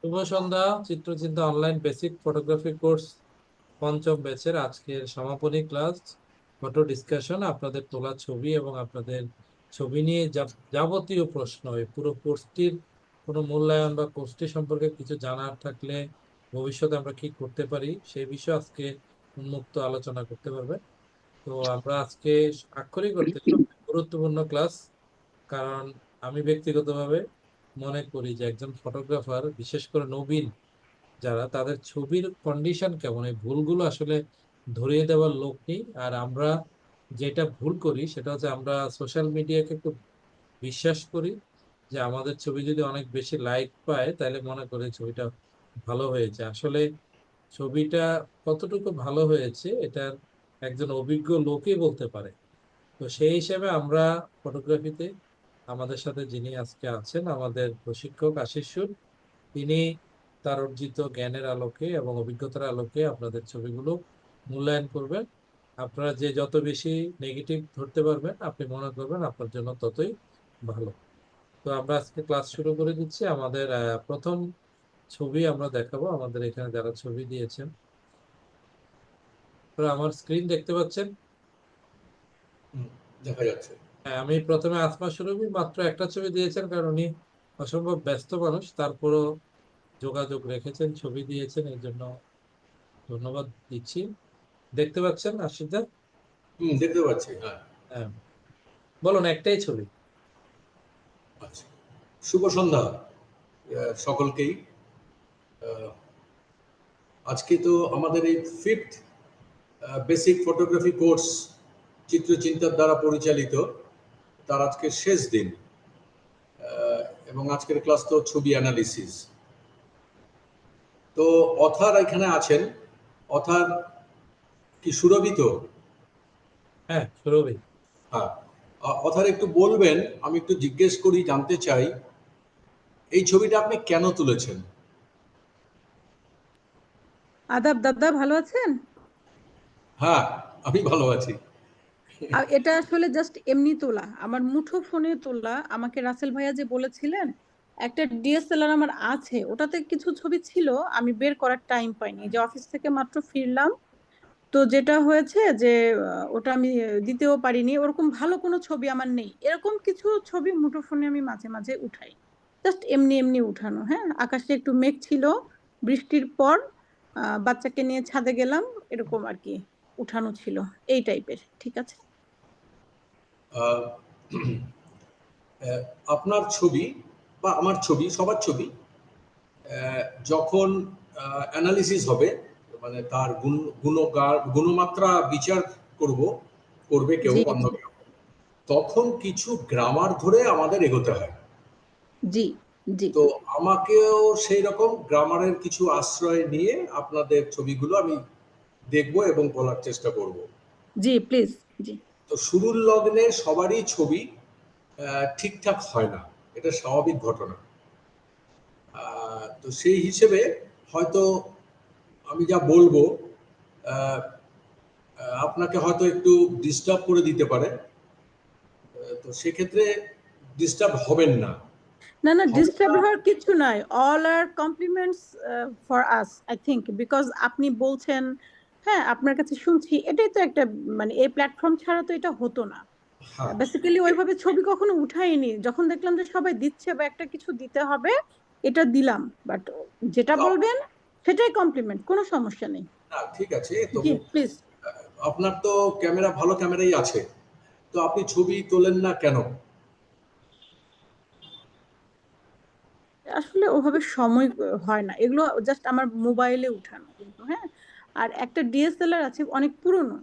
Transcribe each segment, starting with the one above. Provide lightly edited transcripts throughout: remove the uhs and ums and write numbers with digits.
শুভ সন্ধ্যা। চিত্রচিন্তা online basic photography course পঞ্চম ব্যাচের আজকের সমাপনী ক্লাস, ফটো ডিসকাশন। আপনাদের তোলা ছবি এবং আপনাদের ছবি নিয়ে যাবতীয় প্রশ্ন, এই পুরো কোর্সটির কোনো মূল্যায়ন বা কোর্সটি সম্পর্কে কিছু জানার থাকলে ভবিষ্যতে আমরা কি করতে পারি সেই বিষয়ে আজকে উন্মুক্ত আলোচনা করতে পারবে। তো আমরা আজকে আক্ষরিক অর্থে সবচেয়ে গুরুত্বপূর্ণ ক্লাস, কারণ আমি ব্যক্তিগতভাবে মনে করি যে একজন ফটোগ্রাফার, বিশেষ করে নবীন যারা, তাদের ছবির কন্ডিশন কেমন, এই ভুলগুলো আসলে ধরিয়ে দেওয়ার লোক নেই। আর আমরা যেটা ভুল করি সেটা হচ্ছে আমরা সোশ্যাল মিডিয়াকে খুব বিশ্বাস করি যে আমাদের ছবি যদি অনেক বেশি লাইক পায় তাহলে মনে করি ছবিটা ভালো হয়েছে। আসলে ছবিটা কতটুকু ভালো হয়েছে এটা একজন অভিজ্ঞ লোকই বলতে পারে। তো সেই হিসেবে আমরা ফটোগ্রাফিতে আমাদের সাথে যিনি আজকে আছেন, আমাদের প্রশিক্ষক আশিসুর, তিনি তার অর্জিত জ্ঞানের আলোকে এবং অভিজ্ঞতার আলোকে আপনাদের ছবিগুলো মূল্যায়ন করবেন। আপনারা যে যত বেশি নেগেটিভ ধরতে পারবেন আপনি মনে করবেন আপনার জন্য ততই ভালো। তো আমরা আজকে ক্লাস শুরু করে দিচ্ছি। আমাদের প্রথম ছবি আমরা দেখাবো। আমাদের এখানে যারা ছবি দিয়েছেন, তো আমার স্ক্রিন দেখতে পাচ্ছেন। হুম, দেখা যাচ্ছে। হ্যাঁ, আমি প্রথমে আসমা সুরভি মাত্র একটা ছবি দিয়েছেন, কারণ উনি অসম্ভব ব্যস্ত মানুষ, তারপরও যোগাযোগ রেখেছেন, ছবি দিয়েছেন, এই জন্য ধন্যবাদ দিচ্ছি। দেখতে পাচ্ছেন আশিদা? দেখতে পাচ্ছি, হ্যাঁ। হ্যাঁ, বলুন, একটাই ছবি। আচ্ছা, শুভ সন্ধ্যা সকলকেই। আহ, আজকে তো আমাদের এই ফিফথ বেসিক ফটোগ্রাফি কোর্স চিত্রচিন্তার দ্বারা পরিচালিত, তার আজকে শেষ দিন। এবং আজকের ক্লাস তো ছবি অ্যানালিসিস। তো অথার এখানে আছেন। অথার কি সুরভি তো? হ্যাঁ, সুরভি। হ্যাঁ। অথার একটু বলবেন, আমি একটু জিজ্ঞেস করি, জানতে চাই এই ছবিটা আপনি কেন তুলেছেন? আদাব দাদা, ভালো আছেন? হ্যাঁ, আমি ভালো আছি। আর এটা আসলে জাস্ট এমনি তোলা, আমার মুঠো ফোনে তোলা। আমাকে রাসেল ভাইয়া যে বলেছিলেন একটা ডিএসএলআর আমার আছে, ওটাতে কিছু ছবি ছিল, আমি বের করার টাইম পাইনি, যে অফিস থেকে মাত্র ফিরলাম। তো যেটা হয়েছে যে ওটা আমি দিতেও পারিনি। ওরকম ভালো কোনো ছবি আমার নেই, এরকম কিছু ছবি মুঠো ফোনে আমি মাঝে মাঝে উঠাই, জাস্ট এমনি এমনি উঠানো। হ্যাঁ, আকাশে একটু মেঘ ছিল, বৃষ্টির পর বাচ্চাকে নিয়ে ছাদে গেলাম, এরকম আর কি উঠানো ছিল, এই টাইপের। ঠিক আছে। আহ, আপনার ছবি বা আমার ছবি, সবার ছবি যখন অ্যানালিসিস হবে, মানে তার গুণমাত্রা বিচার করব, করবে কেউ, জি অন্য জি কেউ, তখন কিছু গ্রামার ধরে আমাদের এগোতে হয়। জি জি তো আমাকেও সেই রকম গ্রামারের কিছু আশ্রয় নিয়ে আপনাদের ছবিগুলো আমি দেখব এবং বলার চেষ্টা করব। জি প্লিজ। জি। তো শুরুর লগ্নে সবারই ছবি ঠিকঠাক হয় না, এটা স্বাভাবিক ঘটনা। তো সেই হিসেবে হয়তো আমি যা বলবো আহ, আপনাকে হয়তো একটু ডিস্টার্ব করে দিতে পারে। তো সেক্ষেত্রে ডিস্টার্ব হবেন না। না না, হবে ডিস্টার্ব না। হওয়ার কিছু নাই, all are compliments for us I think, because আপনি বলছেন, হ্যাঁ আপনার কাছে শুনছি, এটাই তো একটা, মানে এই প্ল্যাটফর্ম ছাড়া তো এটা হতো না। হ্যাঁ, বেসিক্যালি ওইভাবে ছবি কখনো উঠাইনি, যখন দেখলাম যে সবাই দিচ্ছে বা একটা কিছু দিতে হবে, এটা দিলাম। বাট যেটা তো বলবেন সেটাই কমপ্লিমেন্ট, কোনো সমস্যা নেই। না, ঠিক আছে। জি তবু প্লিজ। আপনার তো ক্যামেরা, ভালো ক্যামেরাই আছে, তো আপনি ছবি তোলেন না কেন? আসলে ওভাবে সময় হয় না, এগুলো জাস্ট আমার মোবাইলে উঠানো কিন্তু। হ্যাঁ, আর একটা ডিএসএলআর আছে অনেক পুরনো,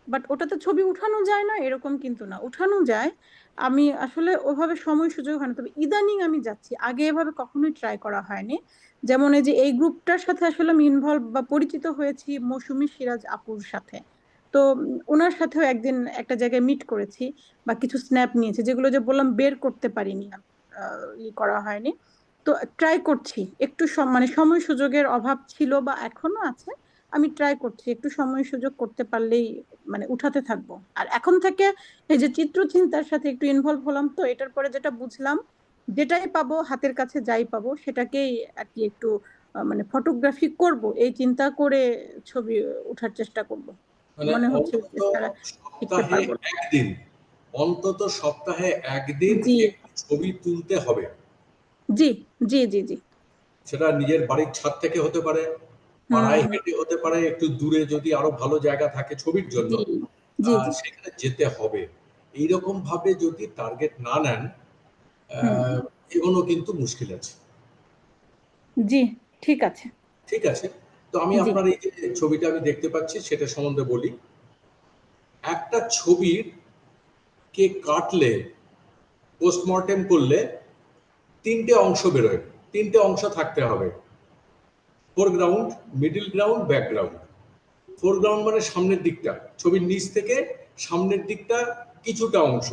বাট ওটাতে ছবি উঠানো যায় না এরকম কিন্তু না, উঠানো যায়। আমি আসলে ওভাবে সময় সুযোগ হয় না, তবে ইদানিং আমি যাচ্ছি, আগে এভাবে কখনোই ট্রাই করা হয়নি। যেমন এই যে এই গ্রুপটার সাথে আসলে আমি ইনভলভ বা পরিচিত হয়েছি মৌসুমী সিরাজ আপুর সাথে। তো ওনার সাথেও একদিন একটা জায়গায় মিট করেছি, বা কিছু স্ন্যাপ নিয়েছি, যেগুলো যে বললাম বের করতে পারিনি, করা হয়নি। তো ট্রাই করছি, একটু মানে সময় সুযোগের অভাব ছিল বা এখনো আছে, আমি ট্রাই করছি, একটু সময় সুযোগ করতে পারলেই মানে উঠাতে থাকবো। আর এখন থেকে এই যে চিত্রচিন্তার সাথে একটু ইনভলভ হলাম, তো এটার পরে যেটা বুঝলাম যেটাই পাবো, হাতের কাছে যাই পাবো সেটাকেই আর কি একটু মানে ফটোগ্রাফি করব এই চিন্তা করে ছবি ওঠার চেষ্টা করব। মানে মনে হচ্ছে অন্তত এছাড়া শিখতে সপ্তাহে পারবো না। একদিন, অন্তত সপ্তাহে একদিন জি একটু ছবি তুলতে হবে। জি জি জি জি। সেটা নিজের বাড়ির ছাদ থেকে হতে পারে, হুম পাড়ায় হুম। হেঁটে হতে পারে, একটু দূরে যদি আরো ভালো জায়গা থাকে ছবির জন্য, জি জি জি। সেখানে যেতে হবে। এইরকম ভাবে যদি টার্গেট না নেন, হুম। এগোনো কিন্তু মুশকিল আছে। জি, ঠিক আছে। ঠিক আছে? তো আমি জি আপনার এই যে ছবিটা আমি দেখতে পাচ্ছি সেটা সম্বন্ধে বলি। একটা ছবির কে কাটলে, পোস্টমর্টেম করলে ৩ টে অংশ বেরোয়। ৩ টে অংশ থাকতে হবে। Foreground, middle ground, background. Foreground মানে সামনের দিকটা, ছবির নিচ থেকে সামনের দিকটা কিছুটা অংশ।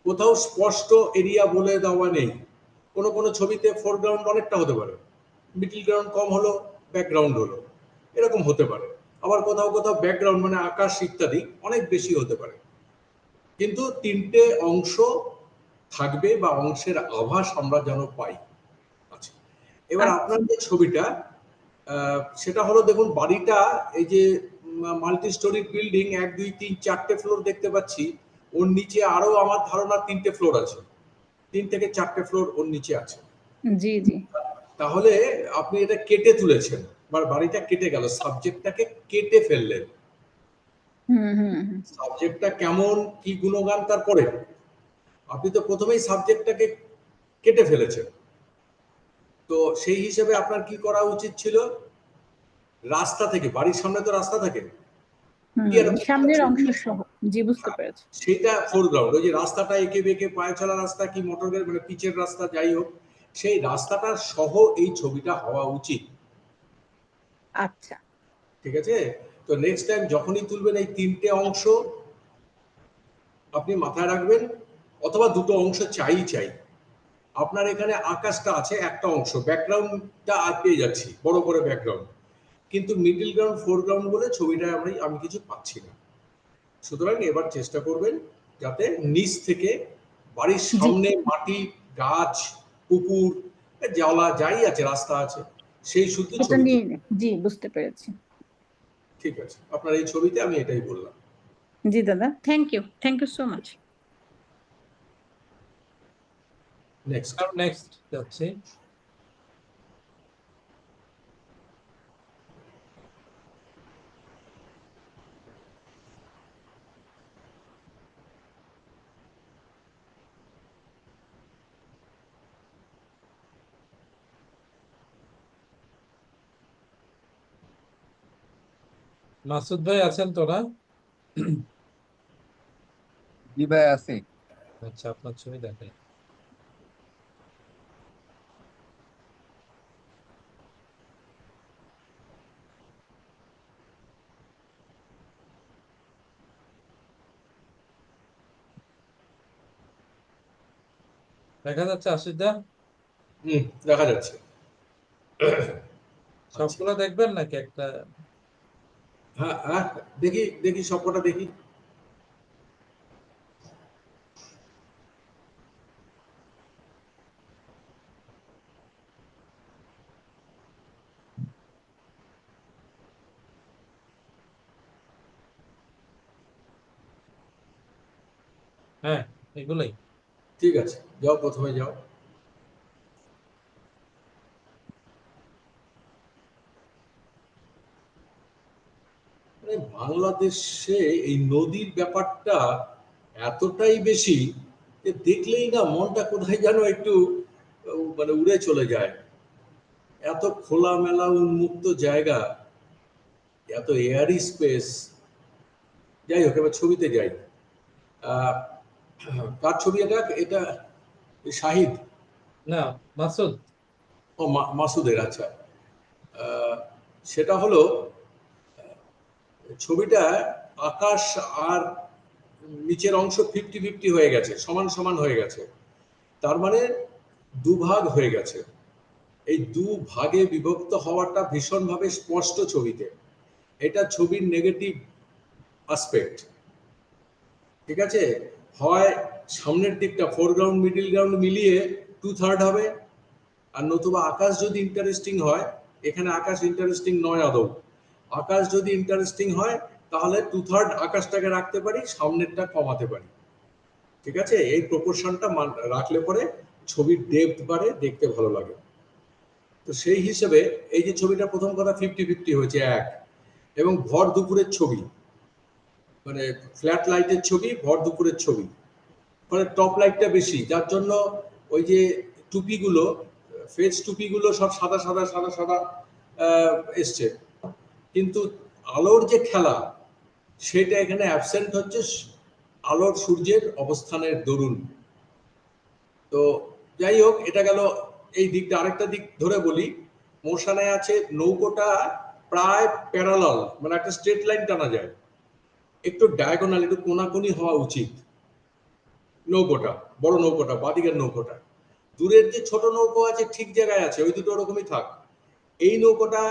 কোথাও স্পষ্ট এরিয়া বলে দেওয়া নেই। কোনো কোনো ছবিতে ফোরগ্রাউন্ড অনেকটা হতে পারে, মিডল গ্রাউন্ড কম হলো, ব্যাকগ্রাউন্ড হলো, এরকম হতে পারে। আবার কোথাও কোথাও ব্যাকগ্রাউন্ড মানে আকাশ ইত্যাদি অনেক বেশি হতে পারে। কিন্তু ৩ টে অংশ থাকবে বা অংশের আভাস আমরা যেন পাই। আচ্ছা, এবার আচ্ছা। আপনার যে ছবিটা, সেটা হলো দেখুন বাড়িটা এই যে মাল্টি স্টোরি বিল্ডিং ১ ২ ৩ ৪টে ফ্লোর দেখতে পাচ্ছি। ওর নিচে আরো আমার ধারণা ৩টে ফ্লোর আছে। ৩ থেকে ৪টে ফ্লোর ওর নিচে আছে। জি জি। তাহলে আপনি এটা কেটে তুলেছেন, বা বাড়িটা কেটে গেল, সাবজেক্টটাকে কেটে ফেললেন। হুম হুম হুম। সাবজেক্টটা কেমন, কি গুণগান তারপরে, আপনি তো প্রথমেই সাবজেক্টটাকে কেটে ফেলেছেন। তো সেই হিসেবে আপনার কি করা উচিত ছিল, রাস্তা থেকে, বাড়ির সামনে তো রাস্তা থাকে, কি হুম, এরকম একটা সামনের ছবি, অংশ সহ। জি, বুঝতে হ্যাঁ, পেরেছি। সেটা ফোরগ্রাউন্ড। ওই যে রাস্তাটা এঁকে বেঁকে পায়ে চলা রাস্তা কি মোটর গাড়ি মানে পিচের রাস্তা যাই হোক, সেই রাস্তাটা সহ এই ছবিটা হওয়া উচিত। আচ্ছা। ঠিক আছে? তো নেক্সট টাইম যখনই তুলবেন এই ৩টে অংশ আপনি মাথায় রাখবেন, অথবা ২টো অংশ চাই। আপনার এখানে আকাশটা আছে একটা অংশ, ব্যাকগ্রাউন্ডটা আর পেয়ে যাচ্ছি, বড় করে ব্যাকগ্রাউন্ড। কিন্তু মিডল গ্রাউন্ড, ফোরগ্রাউন্ড বলে ছবিটা আমি কিছু পাচ্ছি না। সুতরাং এবার চেষ্টা করবেন যাতে নিচ থেকে বাড়ির জি। সামনে মাটি, গাছ, পুকুর, জলা যাই আছে, রাস্তা আছে, সেই শুদ্ধ সেটা ছবি নিয়ে তুলুন। জি, বুঝতে পেরেছি। ঠিক আছে, আপনার এই ছবিতে আমি এটাই বললাম। জি দাদা, thank you, thank you so much. Next. Next যাচ্ছি। মাসুদ ভাই আছেন তো না? জি ভাই আছি। আচ্ছা, আপনার ছবি দেখাই। দেখা যাচ্ছে আশিস দা? দেখা যাচ্ছে। আচ্ছা, সবগুলো দেখবেন নাকি একটা? হ্যাঁ হ্যাঁ, দেখি দেখি সবকটা দেখি। হ্যাঁ, এগুলোই। ঠিক আছে, যাও প্রথমে যাও। মানে বাংলাদেশে এই নদীর ব্যাপারটা এতটাই বেশি যে দেখলেই না মনটা কোথায় যেন একটু মানে উড়ে চলে যায়। এত খোলামেলা উন্মুক্ত জায়গা, এত এয়ারি স্পেস। যাই হোক, এবার ছবিতে যাই। আহ, কার ছবি এটা? এটা শাহিদ? না, মাসুদ। ও মাসুদের, আচ্ছা। আহ, সেটা হলো ছবিটা আকাশ আর নিচের অংশ 50-50 হয়ে গেছে, সমান সমান হয়ে গেছে। তার মানে দুভাগ হয়ে গেছে। এই দুভাগে বিভক্ত হওয়াটা ভীষণভাবে স্পষ্ট ছবিতে। এটা ছবির নেগেটিভ আসপেক্ট। ঠিক আছে? হয় সামনের দিকটা ফোরগ্রাউন্ড মিডল গ্রাউন্ড মিলিয়ে 2/3 হবে, আর নতুবা আকাশ যদি ইন্টারেস্টিং হয়, এখানে আকাশ ইন্টারেস্টিং নয় আদৌ, আকাশ যদি ইন্টারেস্টিং হয় তাহলে 2/3 আকাশটাকে রাখতে পারি, সামনেরটা কমাতে পারি। ঠিক আছে, এই প্রপোর্শনটা রাখলে পরে ছবির ডেপথ বাড়ে, দেখতে ভালো লাগে। তো সেই হিসেবে এই যে ছবিটা প্রথম কথা 50-50 হয়েছে এক, এবং ভর দুপুরের ছবি, মানে ফ্ল্যাট লাইটের ছবি, ভর দুপুরের ছবি, ফলে টপ লাইটটা বেশি, যার জন্য ওই যে টুপিগুলো, ফেস টুপিগুলো সব সাদা সাদা সাদা সাদা এসছে, কিন্তু আলোর যে খেলা সেটা এখানে অ্যাবসেন্ট হচ্ছে আলোর সূর্যের অবস্থানের দরুন। তো যাই হোক, এটা গেল এই দিকটা। আরেকটা দিক ধরে বলি, মোশনে আছে নৌকোটা প্রায় প্যারালাল, মানে একটা স্ট্রেট লাইন টানা যায়, একটু ডায়াগোনাল, একটু কোনাকুনি হওয়া উচিত নৌকোটা, বড় নৌকোটা, বাদিকের নৌকোটা। দূরের যে ছোট নৌকো আছে ঠিক জায়গায় আছে, ওই দুটো ওরকমই থাক। এই নৌকোটা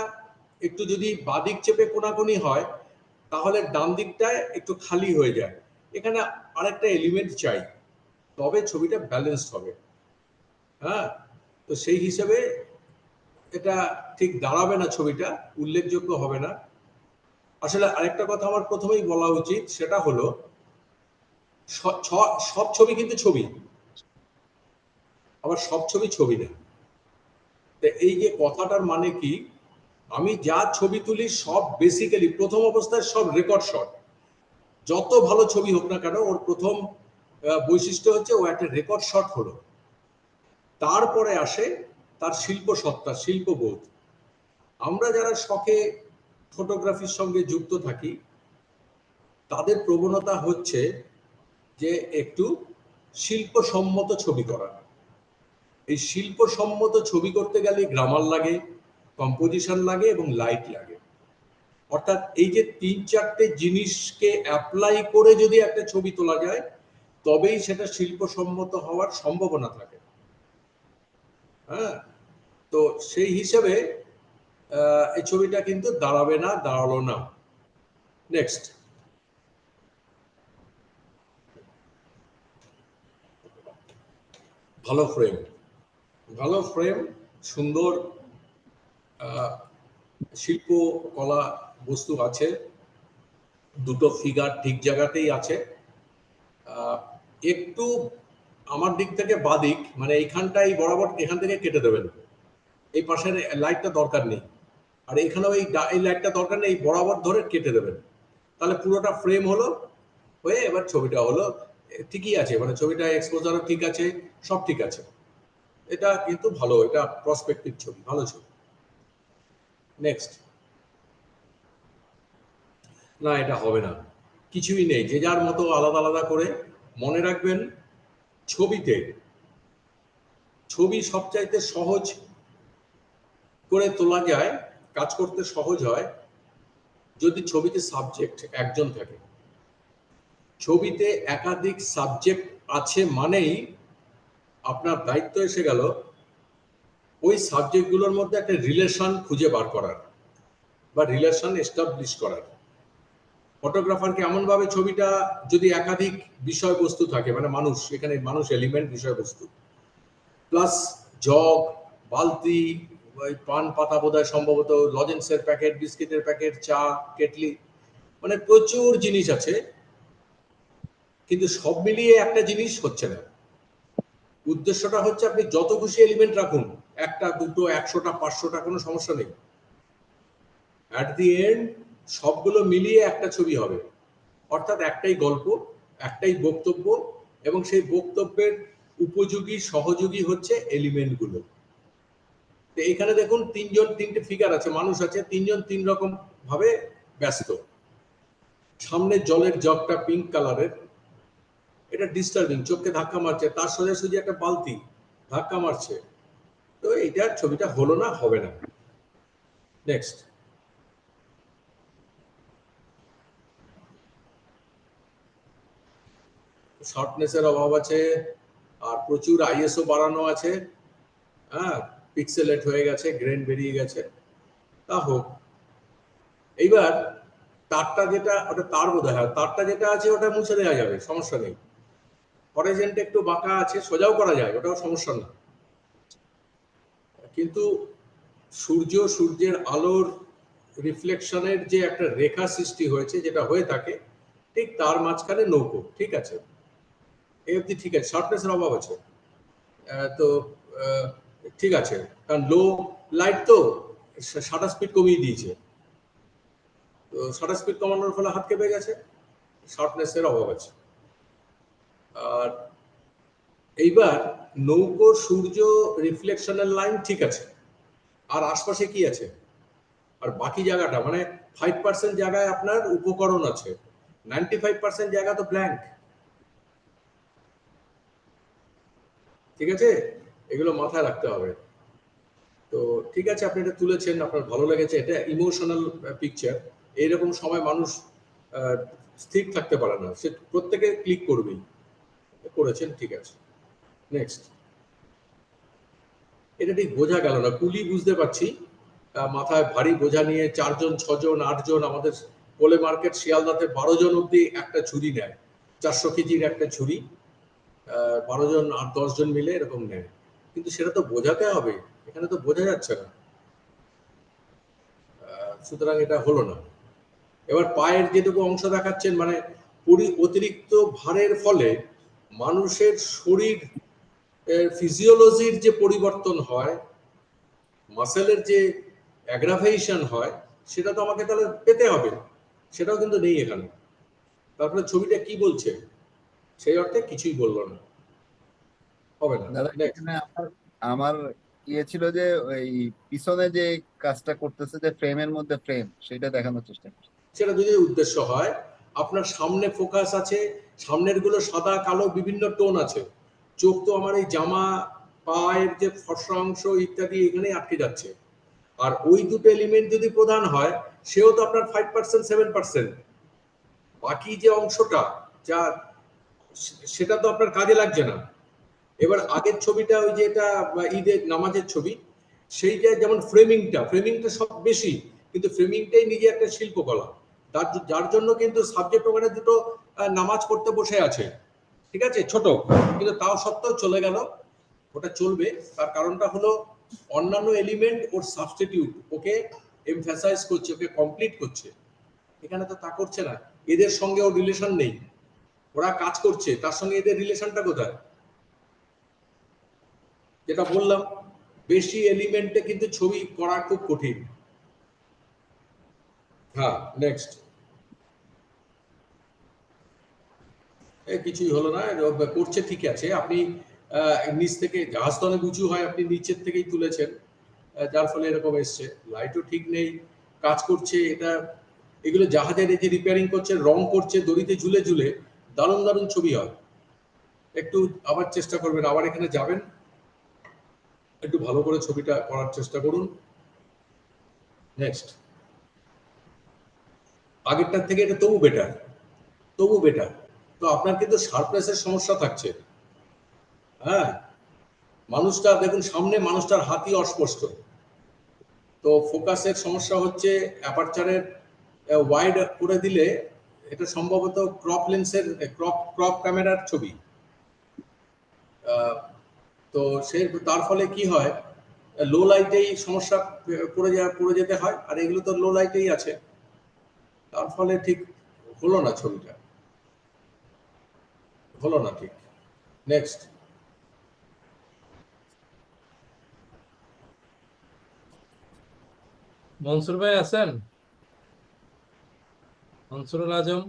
একটু যদি বাদিক চেপে কোনাকুনি হয় তাহলে ডান দিকটায় একটু খালি হয়ে যায়, এখানে আরেকটা এলিমেন্ট চাই, তবে ছবিটা ব্যালেন্সড হবে। হ্যাঁ, তো সেই হিসেবে এটা ঠিক দাঁড়াবে না, ছবিটা উল্লেখযোগ্য হবে না। আসলে আরেকটা কথা আমার প্রথমেই বলা উচিত, সেটা হলো সব ছবি কিন্তু ছবি, আবার সব ছবি ছবি না। এই যে কথাটার মানে কি, আমি যা ছবি তুলি সব বেসিক্যালি প্রথম অবস্থায় সব রেকর্ড শট। যত ভালো ছবি হোক না কেন, ওর প্রথম বৈশিষ্ট্য হচ্ছে ও একটা রেকর্ড শট হলো, তারপরে আসে তার শিল্প সত্তা, শিল্পবোধ। আমরা যারা শখে ফটোগ্রাফির সঙ্গে যুক্ত থাকি তাদের প্রবণতা হচ্ছে যে একটু শিল্পসম্মত ছবি করা। এই শিল্পসম্মত ছবি করতে গেলে গ্রামার লাগে, কম্পোজিশন লাগে এবং লাইট লাগে। অর্থাৎ এই যে 3-4টে জিনিসকে অ্যাপ্লাই করে যদি একটা ছবি তোলা যায় তবেই সেটা শিল্পসম্মত হওয়ার সম্ভাবনা থাকে। হ্যাঁ, তো সেই হিসেবে এই ছবিটা কিন্তু দাঁড়াবে না, দাঁড়ালো না। নেক্সট, ভালো ফ্রেম, ভালো ফ্রেম, সুন্দর শিল্পকলা বস্তু আছে, দুটো ফিগার ঠিক জায়গাতেই আছে। একটু আমার দিক থেকে বাদিক, মানে এইখানটাই বরাবর, এখান থেকে কেটে দেবেন, এই পাশের লাইটটা দরকার নেই, আর এখানেও এই লাইটটা দরকার নেই, বরাবর ধরে কেটে দেবেন, তাহলে পুরোটা ফ্রেম হলো হয়ে এবার ছবিটা হলো ঠিকই আছে, মানে ছবিটা এক্সপোজারও ঠিক আছে, সব ঠিক আছে। এটা কিন্তু ভালো, এটা প্রসপেক্টিভ ছবি, ভালো ছবি। নেক্সট, না এটা হবে না, কিছুই নেই, যে যার মতো আলাদা আলাদা করে। মনে রাখবেন, ছবিতে ছবি সবচাইতে সহজ করে তোলা যায়, কাজ করতে সহজ হয় যদি ছবিতে সাবজেক্ট একজন থাকে। ছবিতে একাধিক সাবজেক্ট আছে মানেই আপনার দায়িত্ব এসে গেল ওই সাবজেক্টগুলোর মধ্যে একটা রিলেশন খুঁজে বার করার বা রিলেশন এস্টাবলিশ করার। ফটোগ্রাফারকে এমনভাবে ছবিটা যদি একাধিক বিষয়বস্তু থাকে, মানে মানুষ, এখানে মানুষ এলিমেন্ট বিষয়বস্তু, প্লাস জগ, বালতি, ওই পান পাতা বোধহয় সম্ভবত, লজেন্সের প্যাকেট, বিস্কিটের প্যাকেট, চা, কেটলি, মানে প্রচুর জিনিস আছে, কিন্তু সব মিলিয়ে একটা জিনিস হচ্ছে না। উদ্দেশ্যটা হচ্ছে আপনি যত খুশি এলিমেন্ট রাখুন, একটা, দুটো, 100টা, 500টা, কোনো সমস্যা নেই, অ্যাট দি এন্ড সবগুলো মিলিয়ে একটা ছবি হবে। অর্থাৎ একটাই গল্প, একটাই বক্তব্য, এবং সেই বক্তব্যের উপযোগী সহযোগী হচ্ছে এলিমেন্টগুলো। তো এখানে দেখুন তিনটে ফিগার আছে, মানুষ আছে, তিনজন তিন রকম ভাবে ব্যস্ত। সামনে জলের জগটা পিঙ্ক কালারের, এটা ডিস্টার্বিং, চোখকে ধাক্কা মারছে, তার সোজাসুজি একটা বালতি ধাক্কা মারছে, তো এইটার ছবিটা হলো না, হবে না। নেক্সট, শর্টনেসের অভাব আছে, আর প্রচুর আইএসও বাড়ানো আছে, হ্যাঁ, পিক্সেলেট হয়ে গেছে, গ্রেন বেরিয়ে গেছে, তা হোক। এইবার তারটা যেটা, ওটা তার বোধ হয়, তারটা যেটা আছে ওটা মুছে দেওয়া যাবে, সমস্যা নেই। হরাইজন্টা একটু বাঁকা আছে, সোজাও করা যায়, ওটাও সমস্যা না। কিন্তু সূর্যের আলোর রিফ্লেকশনের যে একটা রেখা সৃষ্টি হয়েছে, যেটা হয়ে থাকে ঠিক তার মাঝখানে নৌকো, ঠিক আছে, এই অবধি ঠিক আছে, শার্পনেসের অভাব আছে। তো ঠিক আছে, কারণ লো লাইট তো শাটার স্পিড কমিয়ে দিয়েছে, তো শাটার স্পিড কমানোর ফলে হাত কেঁপে গেছে, শার্পনেসের অভাব আছে। আর এইবার নৌকো সূর্য রিফ্লেকশনের লাইন ঠিক আছে, আর আশপাশে কি আছে, আর বাকি জায়গাটা মানে 5% জায়গায় আপনার উপকরণ আছে, 95% জায়গা তো ব্ল্যাঙ্ক। ঠিক আছে, এগুলো মাথায় রাখতে হবে। তো ঠিক আছে, আপনি এটা তুলেছেন, আপনার ভালো লেগেছে, এটা ইমোশনাল পিকচার। এইরকম সময় মানুষ স্থির থাকতে পারে না, সে প্রত্যেকে ক্লিক করবেই, করেছেন, ঠিক আছে। নেক্সট, এটা ঠিক বোঝা গেল না, কুলি বুঝতে পারছি, মাথায় ভারী বোঝা নিয়ে 4 জন 6 জন 8 জন, আমাদের কোলে মার্কেট শিয়ালদাতে 12 জন অব্দি একটা ছুরি নেয়, 400 কেজির একটা ছুরি, 12 জন 8-10 জন মিলে এরকম নেয়, কিন্তু সেটা তো বোঝাতে হবে, এখানে তো বোঝা যাচ্ছে না, সুতরাং এটা হলো না। এবার পায়ের যেটুকু অংশ দেখাচ্ছেন, মানে অতিরিক্ত ভারের ফলে মানুষের শরীর ফিজিওলজির যে পরিবর্তন হয়, মাসেলের যে অ্যাগ্রাভেশন হয়, সেটা তো আমাকে তাহলে পেতে হবে, সেটাও কিন্তু নেই এখানে। তারপরে ছবিটা কি বলছে, সেই অর্থে কিছুই বললো না, হবে না। দাদা নেক্সট, এখানে আমার আমার ইয়ে ছিল যে ওই পিছনে যে কাজটা করতেছে, যে ফ্রেমের মধ্যে ফ্রেম, সেটা দেখানোর চেষ্টা করছি। সেটা যদি উদ্দেশ্য হয়, আপনার সামনে ফোকাস আছে, সামনের গুলো সাদা কালো বিভিন্ন টোন আছে, চোখ তো আমার এই জামা, পায়ের যে ফর্সা অংশ ইত্যাদি এখানেই আটকে যাচ্ছে, আর ওই দুটো এলিমেন্ট যদি প্রধান হয়, সেও তো আপনার 5% 7%, বাকি যে অংশটা যা সেটা তো আপনার কাজে লাগছে না। এবার আগের ছবিটা, ওই যে এটা ঈদের নামাজের ছবি, সেইটা যেমন ফ্রেমিংটা সব বেশি, কিন্তু ফ্রেমিংটাই নিজে একটা শিল্পকলা, যার জন্য কিন্তু সাবজেক্ট ওখানে দুটো নামাজ পড়তে বসে আছে, ঠিক আছে, ছোট, কিন্তু তাও সত্ত্বেও চলে গেল, ওটা চলবে। তার কারণটা হলো অন্যান্য এলিমেন্ট ওর সাবস্টিটিউট, ওকে এমফাসাইজ করছে, ওকে কমপ্লিট করছে, এখানে তো তা করছে না, এদের সঙ্গে ওর রিলেশন নেই, ওরা কাজ করছে, তার সঙ্গে এদের রিলেশনটা কোথায়? যেটা বললাম, বেশি এলিমেন্টে কিন্তু ছবি করা খুব কঠিন। হ্যাঁ, নেক্সট, কিছুই হলো না, করছে ঠিক আছে, আপনি নিচ থেকে জাহাজ তো অনেক উঁচু হয়, আপনি নিচের থেকেই তুলেছেন, যার ফলে এরকম এসছে, লাইটও ঠিক নেই, কাজ করছে এটা, এগুলো জাহাজের এই যে রিপেয়ারিং করছে, রং করছে, দড়িতে ঝুলে ঝুলে দারুণ দারুণ ছবি হয়। একটু আবার চেষ্টা করবেন, আবার এখানে যাবেন, একটু ভালো করে ছবিটা করার চেষ্টা করুন। নেক্সট, আগেরটার থেকে এটা তবু বেটার। তো আপনার কিন্তু শার্পনেসের সমস্যা থাকছে, হ্যাঁ, মানুষটা দেখুন সামনে, মানুষটার হাতই অস্পষ্ট, তো ফোকাসের সমস্যা হচ্ছে, অ্যাপারচারের ওয়াইড করে দিলে, এটা সম্ভবত ক্রপ লেন্সের ক্রপ ক্যামেরার ছবি, তো সে তার ফলে কি হয়, লো লাইটেই সমস্যা পড়ে যেতে হয়, আর এগুলো তো লো লাইটেই আছে, তার ফলে ঠিক হলো না, ছবিটা হলো না ঠিক। নেক্সট, মনসুর ভাই আছেন? মনসুরুল আজম।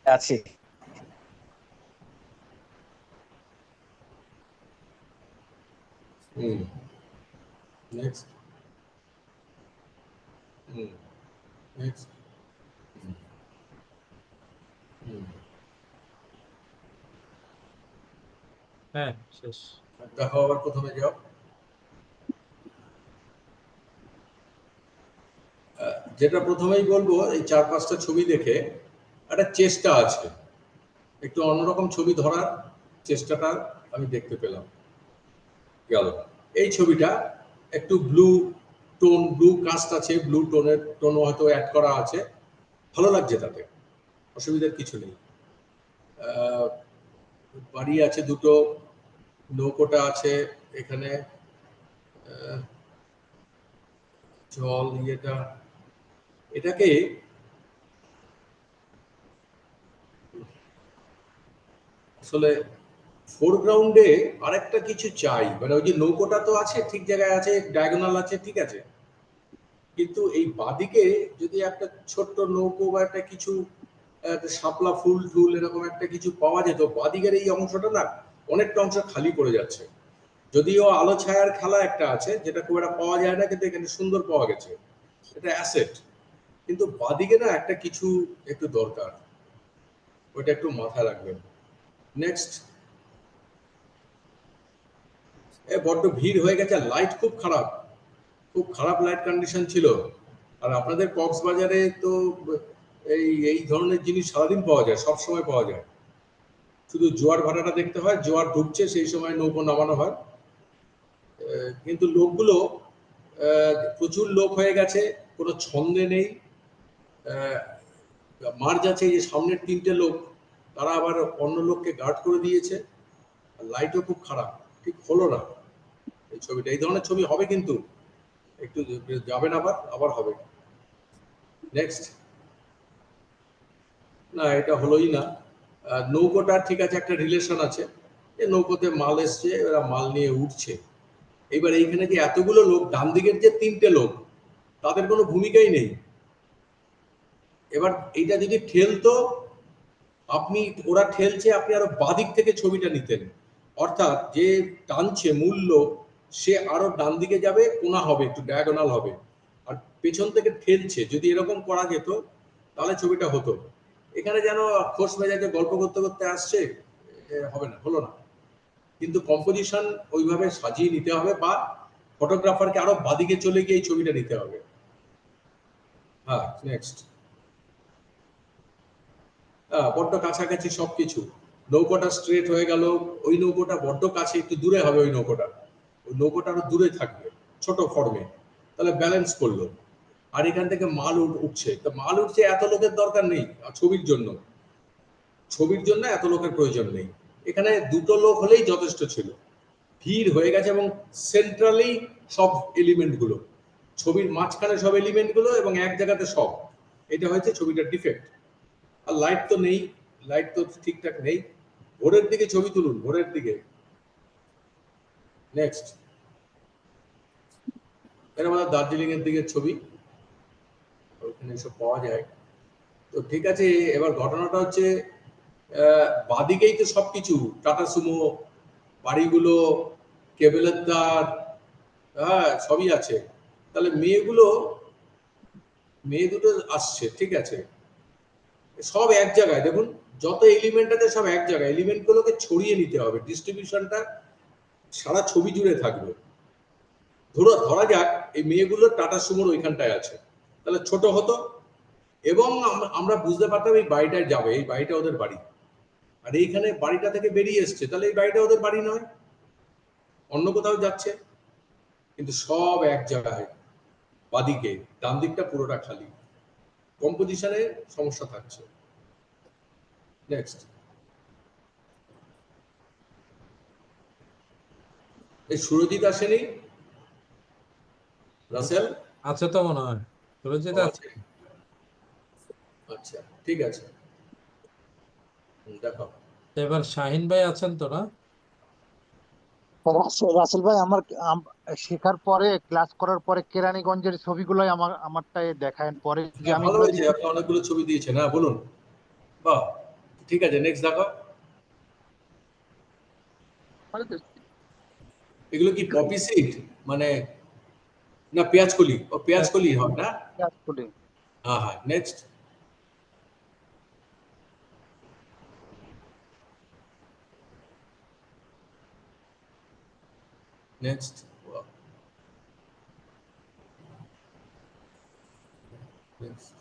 আছি। নেক্সট, নেক্সট, হ্যাঁ, শেষ। দেখো, আবার প্রথমে যাও। যেটা প্রথমেই বলবো, এই 4-5টা ছবি দেখে একটা চেষ্টা আছে, একটু অন্যরকম ছবি ধরার চেষ্টাটা আমি দেখতে পেলাম। গেল এই ছবিটা একটু ব্লু কাস্ট আছে, ব্লু টোন হয়তো অ্যাড করা আছে, ভালো লাগছে, তাতে অসুবিধার কিছু নেই। বাড়ি আছে দুটো, নৌকোটা আছে এখানে, জল এটাকে আসলে ফোরগ্রাউন্ডে আরেকটা কিছু চাই, মানে ওই যে নৌকোটা তো আছে ঠিক জায়গায় আছে, ডায়াগোনাল আছে, ঠিক আছে, কিন্তু এই বাদিকে যদি একটা ছোট্ট নৌকো বা একটা কিছু একটা শাপলা ফুল টুল এরকম একটা কিছু পাওয়া যেত, বাদিকের এই অংশটা না অনেকটা অংশ খালি পড়ে যাচ্ছে। যদিও আলো ছায়ার খেলা একটা আছে যেটা খুব একটা পাওয়া যায় না, কিন্তু এখানে সুন্দর পাওয়া গেছে, এটা অ্যাসেট, কিন্তু বাদিকে না একটা কিছু একটু দরকার, ওইটা একটু মাথায় রাখবেন। নেক্সট, বড্ড ভিড় হয়ে গেছে, লাইট খুব খারাপ, খুব খারাপ লাইট কন্ডিশন ছিল। আর আপনাদের কক্সবাজারে তো এই এই ধরনের জিনিস সারাদিন পাওয়া যায়, সব সময় পাওয়া যায়, শুধু জোয়ার ভাটাটা দেখতে হয়, জোয়ার ঢুকছে সেই সময় নৌকো নামানো হয়। কিন্তু লোকগুলো প্রচুর লোক হয়ে গেছে, কোনো ছন্দে নেই। মার্জ আছে, এই যে সামনের তিনটে লোক, তারা আবার অন্য লোককে গার্ড করে দিয়েছে, লাইটও খুব খারাপ, ঠিক হলো না এই ছবিটা। এই ধরনের ছবি হবে কিন্তু একটু যাবেন, আবার আবার হবে। নেক্সট, না এটা হলোই না। নৌকোটা ঠিক আছে, একটা রিলেশন আছে, যে নৌকোতে মাল এসছে, এরা মাল নিয়ে উঠছে। এবার এইখানে যে এতগুলো লোক, ডান দিকের যে তিনটে লোক, তাদের কোনো ভূমিকাই নেই। এবার এইটা যদি ঠেলতো, আপনি, ওরা ঠেলছে, আপনি আরো বাদিক থেকে ছবিটা নিতেন, অর্থাৎ যে টানছে মূল লোক, সে আরো ডান দিকে যাবে, কোনা হবে, একটু ডায়াগোনাল হবে, আর পেছন থেকে ঠেলছে, যদি এরকম করা যেত তাহলে ছবিটা হতো। এখানে যেন খোশ মেজাজে গল্প করতে করতে আসছে, হবে না, হলো না। কিন্তু কম্পোজিশন ওইভাবে সাজিয়ে নিতে হবে, বা ফটোগ্রাফারকে আরো বাদিকে চলে গিয়ে এই ছবিটা নিতে হবে। হ্যাঁ, নেক্সট। বড্ড কাছাকাছি সবকিছু, নৌকোটা স্ট্রেট হয়ে গেল, ওই নৌকোটা বড্ড কাছে, একটু দূরে হবে ওই নৌকোটা, ওই নৌকোটা আরো দূরে থাকবে ছোট ফর্মে, তাহলে ব্যালেন্স করলো। আর এখান থেকে মাল উঠছে, তো মাল উঠছে, এত লোকের দরকার নেই ছবির জন্য, ছবির জন্য এত লোকের প্রয়োজন নেই, এখানে দুটো লোক হলেই যথেষ্ট ছিল। ভিড় হয়ে গেছে, এবং সেন্ট্রালি সব এলিমেন্ট গুলো, ছবির মাঝখানে সব এলিমেন্ট গুলো এবং এক জায়গাতে সব, এটা হয়েছে ছবিটার ডিফেক্ট। আর লাইট তো নেই, লাইট তো ঠিকঠাক নেই। ভোরের দিকে ছবি তুলুন, ভোরের দিকে। নেক্সট, এটা আমাদের দার্জিলিং এর দিকের ছবি, ওখানে সব পাওয়া যায়। তো ঠিক আছে, এবার ঘটনাটা হচ্ছে বাদিকেই তো সবকিছু, টাটা সুমো, বাড়িগুলো, কেবলের তার, হ্যাঁ সবই আছে। তাহলে মেয়ে দুটো আসছে, ঠিক আছে, সব এক জায়গায়, দেখুন যত এলিমেন্ট আছে সব এক জায়গায়, এলিমেন্ট গুলোকে ছড়িয়ে নিতে হবে, ডিস্ট্রিবিউশনটা সারা ছবি জুড়ে থাকবে। ধরা যাক এই মেয়েগুলো টাটা সুমোর ওইখানটায় আছে, তাহলে ছোট হতো, এবং আমরা বুঝতে পারতাম এই বাড়িটায় যাবে, এই বাড়িটা ওদের বাড়ি, আর এইখানে বাড়িটা থেকে বেরিয়ে এসছে, তাহলে এই বাড়িটা ওদের বাড়ি নয়, অন্য কোথাও যাচ্ছে। কিন্তু সব এক জায়গায়, বাদিকে, ডান দিকটা পুরোটা খালি, কম্পোজিশনে সমস্যা থাকছে। নেক্সট, এই সুরজিৎ আসেনি, রাসেল আছে তো মনে হয়, সুরজিৎ আছে। আছে, আচ্ছা ঠিক আছে, দেখো। এবার শাহিন ভাই আছেন তো না? রাসেল ভাই, আমার শেখার পরে, ক্লাস করার পরে কেরানীগঞ্জের ছবিগুলোই আমারটাই দেখায় পরে যে আমি ভালো এগুলো হয়েছে, দিচ্ছি। আপনি অনেকগুলো ছবি দিয়েছেন, হ্যাঁ বলুন। বাহ, ঠিক আছে, নেক্সট দেখো। এগুলো কি পপি সিড, মানে না পেঁয়াজকলি, ও পেঁয়াজকলি হয় না? হ্যাঁ হ্যাঁ, নেক্সট। নেক্সট, নেক্সট,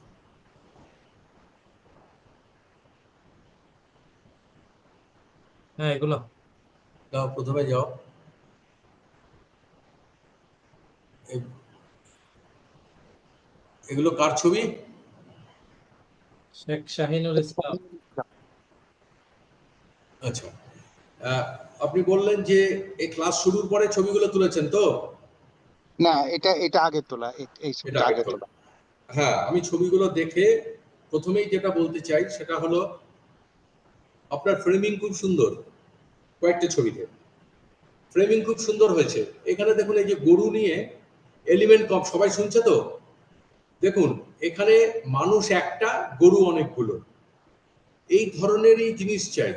হ্যাঁ এগুলো যাও প্রথমে যাও। এগুলো কার ছবি? শেখ শাহিনুল ইসলাম। আচ্ছা, আপনি বললেন যে এই ক্লাস শুরুর পরে ছবিগুলো তুলেছেন তো? না, এটা আগে তোলা, এই এটা ছবিটা আগে আগে তোলা। তোলা। হ্যাঁ, আমি ছবিগুলো দেখে প্রথমেই যেটা বলতে চাই সেটা হলো আপনার ফ্রেমিং খুব সুন্দর। কয়েকটা ছবিতে ফ্রেমিং খুব সুন্দর হয়েছে। এখানে দেখুন এই যে গরু নিয়ে এলিমেন্ট কম, সবাই শুনছে তো? দেখুন এখানে মানুষ একটা, গরু অনেকগুলো, এই ধরনেরই জিনিস চাই।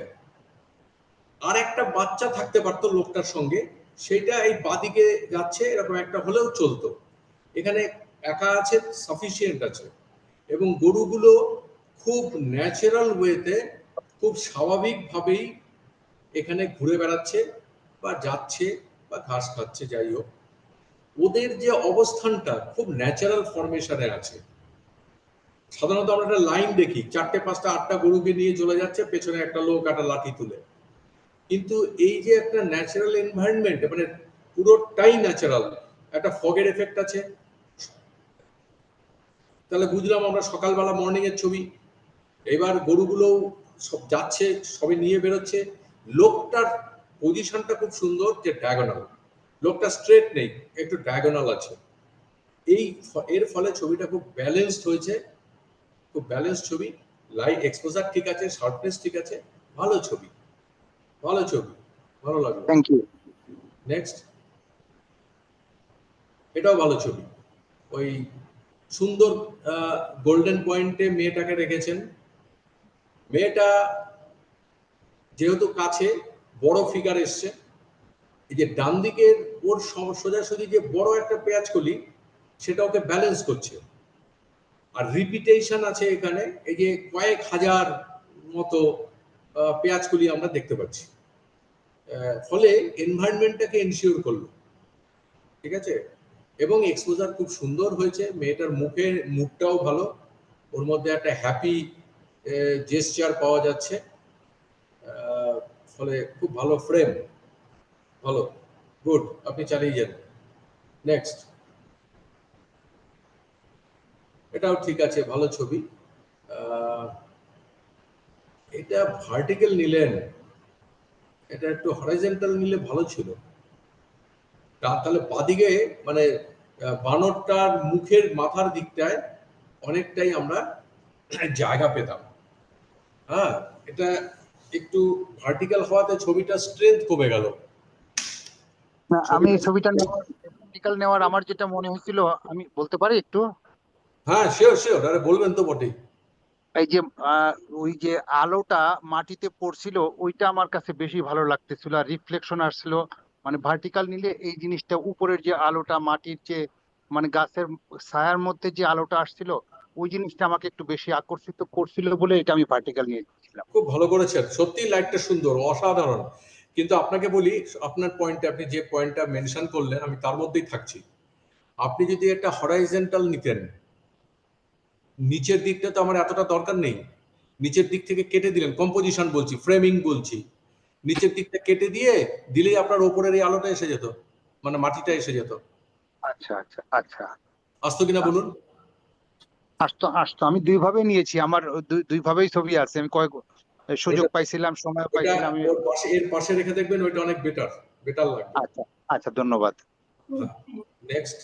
আর একটা বাচ্চা থাকতে পারতো লোকটার সঙ্গে, সেটা এই বাদিকে যাচ্ছে এরকম একটা হলেও চলতো। এখানে একা আছে, সাফিসিয়েন্ট আছে। এবং গরুগুলো খুব ন্যাচারাল ওয়েতে, খুব স্বাভাবিকভাবেই এখানে ঘুরে বেড়াচ্ছে বা যাচ্ছে বা ঘাস খাচ্ছে, যাই হোক ওদের যে অবস্থানটা খুব ন্যাচারাল ফরমেশনে আছে। সাধারণত আমরা একটা লাইন দেখি, 4টে 5টা 8টা গরুকে নিয়ে চলে যাচ্ছে, পেছনে একটা লোক একটা লাঠি তুলে। কিন্তু এই যে একটা ন্যাচারাল এনভায়রনমেন্ট, মানে পুরোটাই ন্যাচারাল, একটা ফগের এফেক্ট আছে। তাহলে বুঝলাম আমরা সকালবেলা মর্নিং এর ছবি। এবার গরুগুলো সব যাচ্ছে, সবে নিয়ে বেরোচ্ছে। লোকটার পজিশনটা খুব সুন্দর, যে ডায়াগোনাল, লোকটা স্ট্রেট নেই, একটু ডায়াগোনাল আছে। এর ফলে ছবিটা খুব ব্যালেন্সড হয়েছে, খুব ব্যালেন্সড ছবি। লাইট এক্সপোজার ঠিক আছে, শার্পনেস ঠিক আছে, ভালো ছবি, ভালো ছবি, ভালো লাগলো। Thank you. নেক্সট, এটাও ভালো ছবি। ওই সুন্দর গোল্ডেন পয়েন্টে মেয়েটাকে রেখেছেন। মেয়েটা যেহেতু কাছে, বড় ফিগার এসছে। এই যে ডান দিকের ওর সোজাসুজি যে বড় একটা পেঁয়াজকলি, সেটা ওকে ব্যালেন্স করছে। আর রিপিটেশন আছে এখানে, এই যে কয়েক হাজার মতো পেঁয়াজকলি আমরা দেখতে পাচ্ছি। ফলে এনভায়রনমেন্টটাকে এনশিওর করলো, ঠিক আছে। এবং এক্সপোজার খুব সুন্দর হয়েছে। মেয়েটার মুখটাও ভালো, ওর মধ্যে একটা হ্যাপি জেস্চার পাওয়া যাচ্ছে। ফলে খুব ভালো ফ্রেম, ভালো, গুড, আপনি চালিয়ে যান। নেক্সট, এটাও ঠিক আছে, ভালো ছবি। এটা ভার্টিক্যাল নিলেন, এটা একটু হরাইজন্টাল নিলে ভালো ছিল। তাহলে বাদিকে মানে বানরটার মুখের মাথার দিকটায় অনেকটাই আমরা জায়গা পেতাম। হ্যাঁ, এটা একটু ভার্টিক্যাল হওয়াতে ছবিটা স্ট্রেংথ কমে গেল। না, আমি ছবিটা, এই ছবিটা নেওয়ার আমার যেটা মনে হয়েছিল, আমি বলতে পারি একটু? হ্যাঁ শিওর শিওর, আরে বলবেন তো বটেই। এই যে আহ, ওই যে আলোটা মাটিতে পড়ছিল, ওইটা আমার কাছে বেশি ভালো লাগতেছিল, আর রিফ্লেকশন আসছিল। মানে ভার্টিক্যাল নিলে এই জিনিসটা, উপরের যে আলোটা মাটির যে মানে গাছের ছায়ার মধ্যে যে আলোটা আসছিল, ওই জিনিসটা আমাকে একটু বেশি আকর্ষিত করছিল বলে এটা আমি ভার্টিক্যাল নিয়েছিলাম। খুব ভালো করেছেন, সত্যি লাইটটা সুন্দর, অসাধারণ। কিন্তু আপনাকে বলি, আপনার পয়েন্টে, আপনি যে পয়েন্টটা মেনশন করলেন আমি তার মধ্যেই থাকছি। আপনি যদি একটা হরাইজন্টাল নিতেন, নিচের দিকটা তো আমার এতটা দরকার নেই, নিচের দিক থেকে কেটে দিলেন, কম্পোজিশন বলছি, ফ্রেমিং বলছি, নিচের দিকটা কেটে দিয়ে দিলেই আপনার ওপরের এই আলোটা এসে যেত, মানে মাটিটা এসে যেত। আচ্ছা আচ্ছা আচ্ছা। আসতো কিনা বলুন? আসতো আসতো, আমি দুই ভাবে নিয়েছি, আমার দুই ভাবেই ছবি আছে। আমি কয়েক সুযোগ ওটা পাইছিলাম, সময় ওটা পাইছিলাম আমি। ওর পাশে, এর পাশে রেখে দেখবেন, ওইটা অনেক বেটার, বেটার লাগবে। আচ্ছা আচ্ছা, ধন্যবাদ। নেক্সট,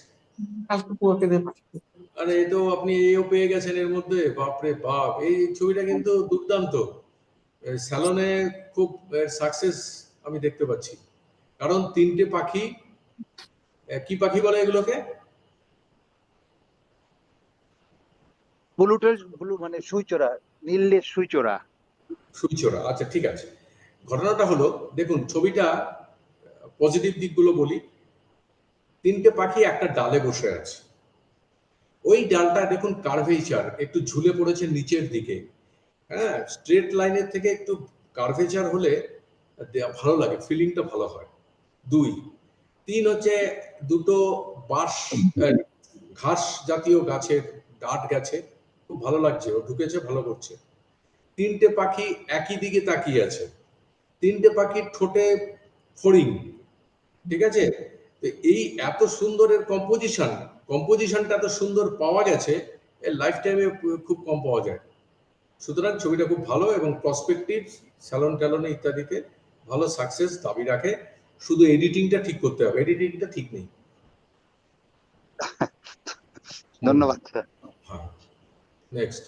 আরে এই তো আপনি এও পেয়ে গেছেন এর মধ্যে, বাপরে বাপ, এই ছবিটা কিন্তু দুর্দান্ত। স্যালনে খুব সাকসেস আমি দেখতে পাচ্ছি। কারণ 3টে পাখি, কি পাখি বলে এগুলোকে? ব্লু মানে সুইচোরা, নীলের সুইচোরা। সুইচোরা, আচ্ছা ঠিক আছে। ঘটনাটা হলো, দেখুন ছবিটা পজিটিভ দিকগুলো বলি। 3টে পাখি একটা ডালে বসে আছে। ওই ডালটা দেখুন কার্ভেচার একটু ঝুলে পড়েছে নিচের দিকে। হ্যাঁ, স্ট্রেট লাইনের থেকে একটু কার্ভেচার হলে ভালো লাগে, ফিলিংটা ভালো হয়। 2, 3 হচ্ছে দুটো বাঁশ, আহ, ঘাস জাতীয় গাছের ডাট গেছে, খুব ভালো লাগছে, ও ঢুকেছে, ভালো করছে। 3টে পাখি একই দিকে তাকিয়ে আছে, 3টে পাখির ঠোঁটে ফড়িং, ঠিক আছে। তো এই এত সুন্দরের কম্পোজিশনটা এত সুন্দর পাওয়া গেছে, এর লাইফ টাইমে খুব কম পাওয়া যায়। সুতরাং ছবিটা খুব ভালো এবং প্রসপেক্টিভ, স্যালন ট্যালনে ইত্যাদিতে ভালো সাকসেস দাবি রাখে, শুধু এডিটিংটা ঠিক করতে হবে, এডিটিংটা ঠিক নেই। ধন্যবাদ স্যার। হ্যাঁ, নেক্সট।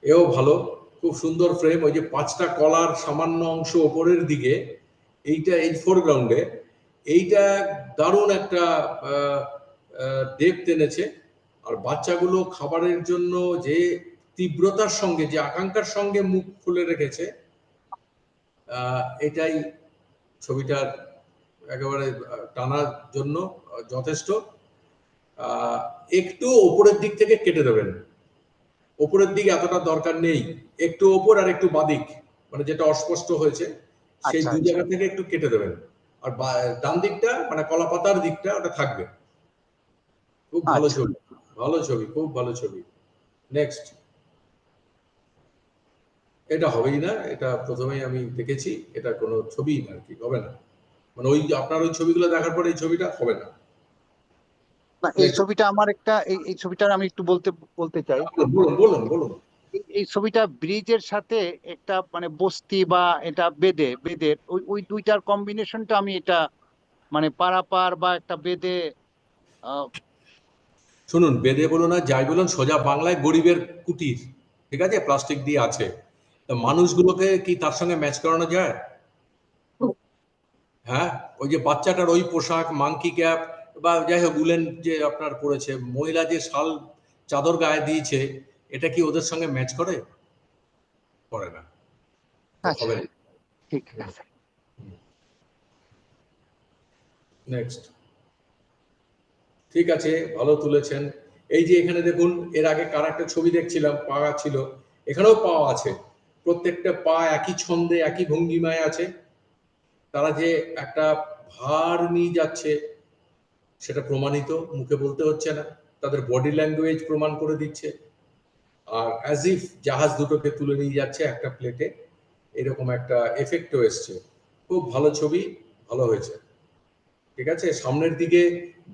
এও ভালো, খুব সুন্দর ফ্রেম, ওই যে 5টা কলার সামান্য অংশ ওপরের দিকে, এইটা এই ফোরগ্রাউন্ডে, এইটা দারুণ একটা ডেপথ এনেছে। আর বাচ্চাগুলো খাবারের জন্য যে তীব্রতার সঙ্গে, যে আকাঙ্ক্ষার সঙ্গে মুখ খুলে রেখেছে, এটাই ছবিটার একেবারে টানার জন্য যথেষ্ট। একটু ওপরের দিক থেকে কেটে দেবেন, ওপরের দিকে এতটা দরকার নেই, একটু ওপর আর একটু বাদিক, মানে যেটা অস্পষ্ট হয়েছে সেই আচ্ছা, দু আচ্ছা। জায়গা থেকে একটু কেটে দেবেন। আর ডান দিকটা মানে কলা পাতার দিকটা ওটা থাকবে। খুব ভালো আচ্ছা। ছবি, ভালো ছবি, খুব ভালো ছবি। নেক্সট। এটা হবেই না, এটা প্রথমেই আমি দেখেছি, এটা কোনো ছবি না আর কি, হবে না, মানে ওই আপনার ওই ছবিগুলো দেখার পরে এই ছবিটা হবে না। না, এই ছবিটা আমার একটা এই ছবিটার আমি একটু বলতে চাই। বলুন বলুন বলুন। এই ছবিটা ব্রিজের সাথে একটা মানে বস্তি বা এটা বেদের ওই দুইটার কম্বিনেশনটা আমি এটা মানে পারাপার বা একটা বেদে আহ, শুনুন, বেদে বলুন আর যাই বলুন, সোজা বাংলায় গরিবের কুটির, ঠিক আছে, প্লাস্টিক দিয়ে আছে, তা মানুষগুলোকে কি তার সঙ্গে ম্যাচ করানো যায়? হ্যাঁ, ওই যে বাচ্চাটার ওই পোশাক, মাংকি ক্যাপ বা যাই হোক উলেন যে আপনার পরেছে, মহিলা যে শাল চাদর গায়ে দিয়েছে, এটা কি ওদের সঙ্গে ম্যাচ করে? করে না, তো আচ্ছা, হবে না। ঠিক আছে। নেক্সট। ঠিক আছে, ভালো তুলেছেন। এই যে এখানে দেখুন, এর আগে কার একটা ছবি দেখছিলাম, পা ছিল, এখানেও পা আছে, প্রত্যেকটা পা একই ছন্দে একই ভঙ্গিমায় আছে। তারা যে একটা ভার নিয়ে যাচ্ছে সেটা প্রমাণিত, মুখে বলতে হচ্ছে না, তাদের বডি ল্যাঙ্গুয়েজ প্রমাণ করে দিচ্ছে। আর অ্যাজ ইফ জাহাজ দুটোকে তুলে নিয়ে যাচ্ছে একটা প্লেটে, এরকম একটা এফেক্টও এসছে। খুব ভালো ছবি, ভালো হয়েছে। ঠিক আছে, সামনের দিকে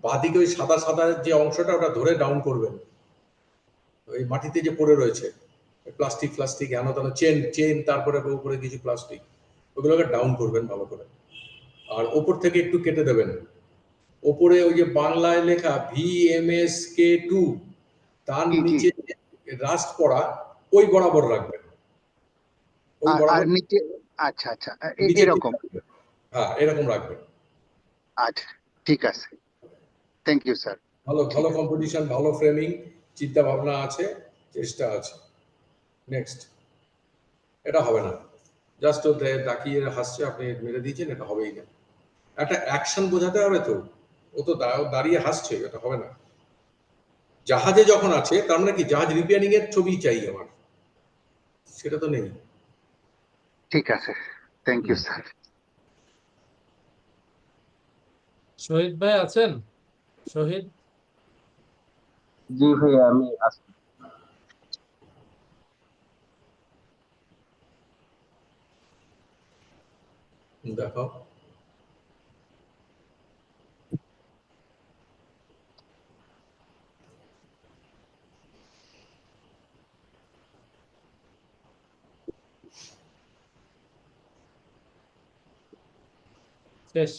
বাঁদিকে ওই সাদা সাদা যে অংশটা, ওটা ধরে ডাউন করবেন, ওই মাটিতে যে পড়ে রয়েছে প্লাস্টিক প্লাস্টিক হেন তেন, চেন চেন, তারপরে উপরে কিছু প্লাস্টিক, ওগুলোকে ডাউন করবেন ভালো করে। আর ওপর থেকে একটু কেটে দেবেন, ওপরে ওই যে বাংলায় লেখা VMSK2, তার জি, জি। নিচে রাস্ট পড়া, ওই বরাবর রাখবেন, ওই আর বরাবর নিচে, আচ্ছা, আচ্ছা, নিচের দিকে এরকম। রাখবেন। হ্যাঁ, এরকম রাখবেন। আচ্ছা, ঠিক আছে। Thank you sir. ভালো ঠিক ভালো আছে। কম্পিটিশন, ভালো ফ্রেমিং, চিন্তা ভাবনা আছে, চেষ্টা আছে। নেক্সট। এটা হবে না, জাস্ট ও তাকিয়ে হাসছে, আপনি মেরে দিয়েছেন, এটা হবেই না। একটা অ্যাকশন বোঝাতে হবে তো, ও তো দাঁড়িয়ে হাসছে, এটা হবে না। জাহাজে যখন আছে তার মানে কি, জাহাজ রিপেয়ারিং এর ছবি চাই আমার, সেটা তো নেই। ঠিক আছে, থ্যাংক ইউ স্যার। শহীদ ভাই আছেন? শহীদ, জি ভাইয়া, আমি আছি। দেখো। শেষ।